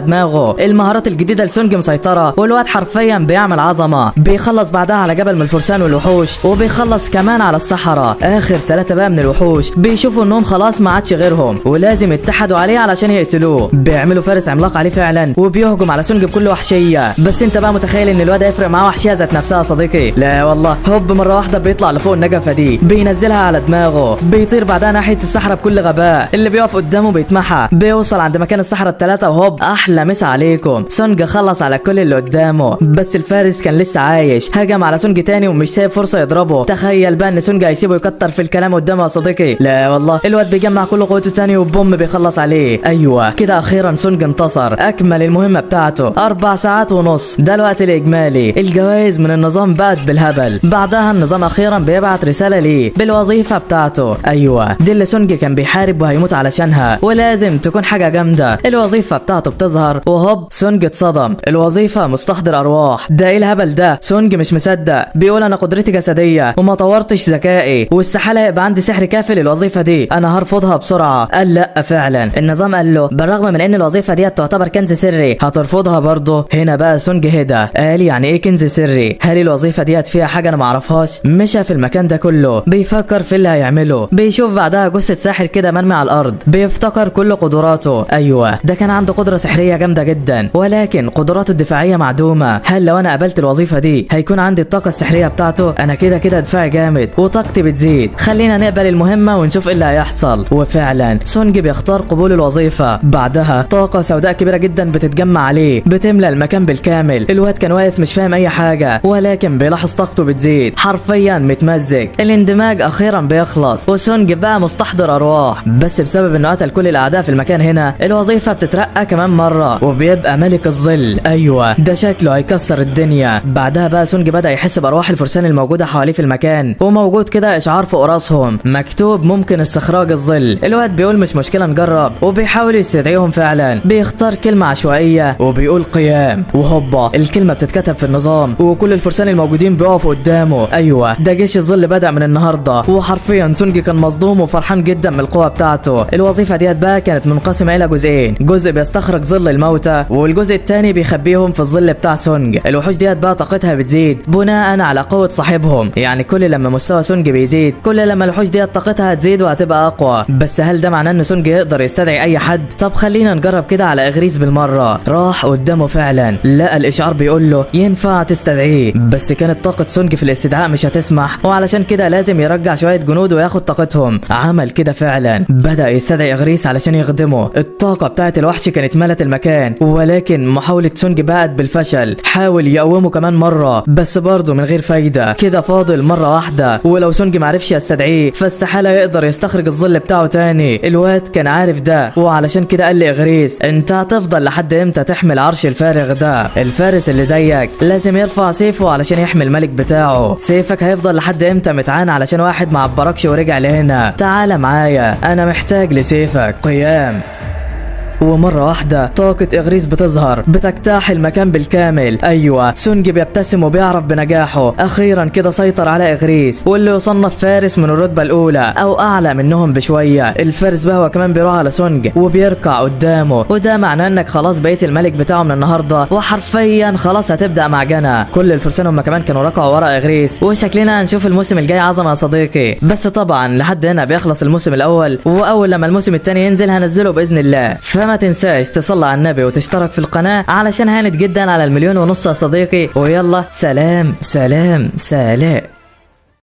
A: دماغه. المهارات الجديده لسونج مسيطره والواد حرفيا بيعمل عظمه. بيخلص بعدها على جبل من الفرسان والوحوش وبيخلص كمان على الصحراء. اخر 3 بقى من الوحوش بيشوفوا انهم خلاص ما عادش غيرهم ولازم يتحدوا عليه علشان يقتلوه. بيعملوا فارس عملاق عليه فعلا وبيهجم على سونج بكل وحشيه. بس انت بقى متخيل ان الواد هيفرق معاه وحشيه ذات نفسها يا صديقي؟ لا والله، هوب مره واحده بيطلع لفوق النجفه دي بينزلها على دماغه، بيطير بعدها ناحيه الصحراء بكل غباء. اللي بيقف قدامه بيتمحى، بيوصل عند مكان الصحراء الثلاثه وهوب احلى مسا عليكم. سونج خلص على كل اللي قدامه بس الفارس كان لسه عايش، هجم على سونج تاني ومش سايب فرصه يضربه. تخيل بقى ان سونج هيسيبه يكتر في الكلام قدامه يا صديقي؟ لا والله، الواد بيجمع كل قوته تاني وبوم بيخلص عليه. ايوه كده اخيرا سونج انتصر، اكمل المهمه بتاعته. 4 ساعات ونص ده الوقت الاجمالي. الجوائز من النظام بقت بالهبل. بعدها النظام اخيرا بيبعت رساله ليه بالوظيفه بتاعته. ايوه دي اللي سونج كان بيحارب وهيموت علشانها ولازم تكون حاجه جامده. الوظيفه بتاعته بتظهر وهوب سونج اتصدم. الوظيفه مستحضر ارواح. ده ايه الهبل ده؟ سونج مش مصدق، بيقول انا قدرتي جسديه وما طورتش ذكائي واستحاله يبقى عندي سحر كافي للوظيفه دي، انا هرفضها بسرعه. قال لا فعلا النظام قال له بالرغم من ان الوظيفه دي تعتبر كنز سري هترفضها برضه. هنا بقى سونج هدى، قال يعني ايه كنز سري؟ هل الوظيفه دي فيها حاجه انا ما اعرفهاش؟ مشى في المكان ده كله بيفكر في اللي هيعمله. بيشوف بعدها جثه ساحر كده مرمي على الارض، بيفتكر كل قدراته. ايوه ده كان عنده قدره سحريه جامده جدا ولكن قدراته الدفاعيه معدومه. هل لو انا قبلت الوظيفه دي هيكون عندي الطاقه السحريه بتاعته؟ انا كده كده دفاعي جامد وطاقتي بتزيد، خلينا نقبل المهمه ونشوف ايه اللي هيحصل. وفعلا سونج بيختار قبول الوظيفه. بعدها طاقه سوداء كبيره جدا بتتجمع عليه بتملى المكان بالكامل. الواد كان واقف مش فاهم اي حاجه ولكن بيلاحظ طاقته بتزيد، حرفيا متمزج. الاندماج اخيرا بيخلص وسونج بقى مستحضر ارواح. بس بسبب انه قتل كل الاعداء في المكان هنا الوظيفه بتترقى كمان مره وبيبقى ملك الظل. ايوه ده شكله هيكسر الدنيا. بعدها بقى سونج بدا يحس بارواح الفرسان الموجوده حواليه في المكان وموجود كده اشعار فوق راسهم مكتوب ممكن استخراج الظل. الواد بيقول مش مشكله نجرب وبيحاول يستدعيهم فعلا. بيختار كلمه عشوائيه وبيقول قيام وهوبا الكلمه بتتكتب في النظام وكل الفرسان الموجودين بيقفوا قدامه. ايوه ده جيش الظل بدا من النهارده. وحرفيا سونج كان مصدوم وفرحان جدا من القوه بتاعته. الوظيفه ديت بقى كانت منقسمه الى جزئين، جزء بيستخرج ظل الموتى والجزء الثاني بيخبيهم في الظل بتاع سونج. الوحوش ديت بقى طاقتها بتزيد بناء على قوه صاحبهم، يعني كل لما مستوى سونج بيزيد كل لما الوحوش ديت طاقتها هتزيد وهتبقى اقوى. بس هل ده معناه ان سونج يقدر يستدعي اي حد؟ طب خلينا نجرب كده على اغريس بالمره. راح قدامه فعلا لقى الاشعار بيقول له ينفع تستدعيه، بس كانت طاقه سونج في الاستدعاء مش هتسمح وعلشان كده لازم يرجع شويه جنود وياخد طاقتهم. عمل كده فعلا، بدا يستدعي اغريس علشان يخدمه. الطاقه بتاعت الوحش كانت ملت المكان ولكن محاوله سونج بقت بالفشل. حاول يقومه كمان مره بس برضه من غير فايده. كده فاضل مره واحده ولو سونج معرفش يستدعيه فاستحاله يقدر يستخرج الظل بتاعه تاني. الواد كان عارف ده وعلشان كده قال لاغريس انت هتفضل لحد امتى تحمل عرش الفارغ ده؟ الفارس اللي زيك لازم يرفع سيفه علشان يحمي الملك بتاعه. سيفك هيفضل لحد امتى متعان علشان واحد ما عبركش ورجع لهنا؟ تعال معايا انا محتاج لسيفك. قيام. ومرة واحدة طاقة إغريس بتظهر بتجتاح المكان بالكامل. أيوة سونج بيبتسم وبيعرف بنجاحه، أخيرا كده سيطر على إغريس واللي يصنف فارس من الرتبة الأولى أو أعلى منهم بشوية. الفارس بقى هو كمان بيروح على سونج وبيركع قدامه وده معناه إنك خلاص بقيت الملك بتاعه من النهاردة وحرفيا خلاص هتبدأ معجنة. كل الفرسان هم كمان كانوا ركعوا ورا إغريس وشكلنا هنشوف الموسم الجاي عظمة يا صديقي. بس طبعا لحد هنا بيخلص الموسم الأول وأول لما الموسم الثاني ينزل هنزله بإذن الله. فما تنساش تصلي على النبي وتشترك في القناة علشان هانت جدا على 1.5 مليون يا صديقي. ويلا سلام سلام سلام.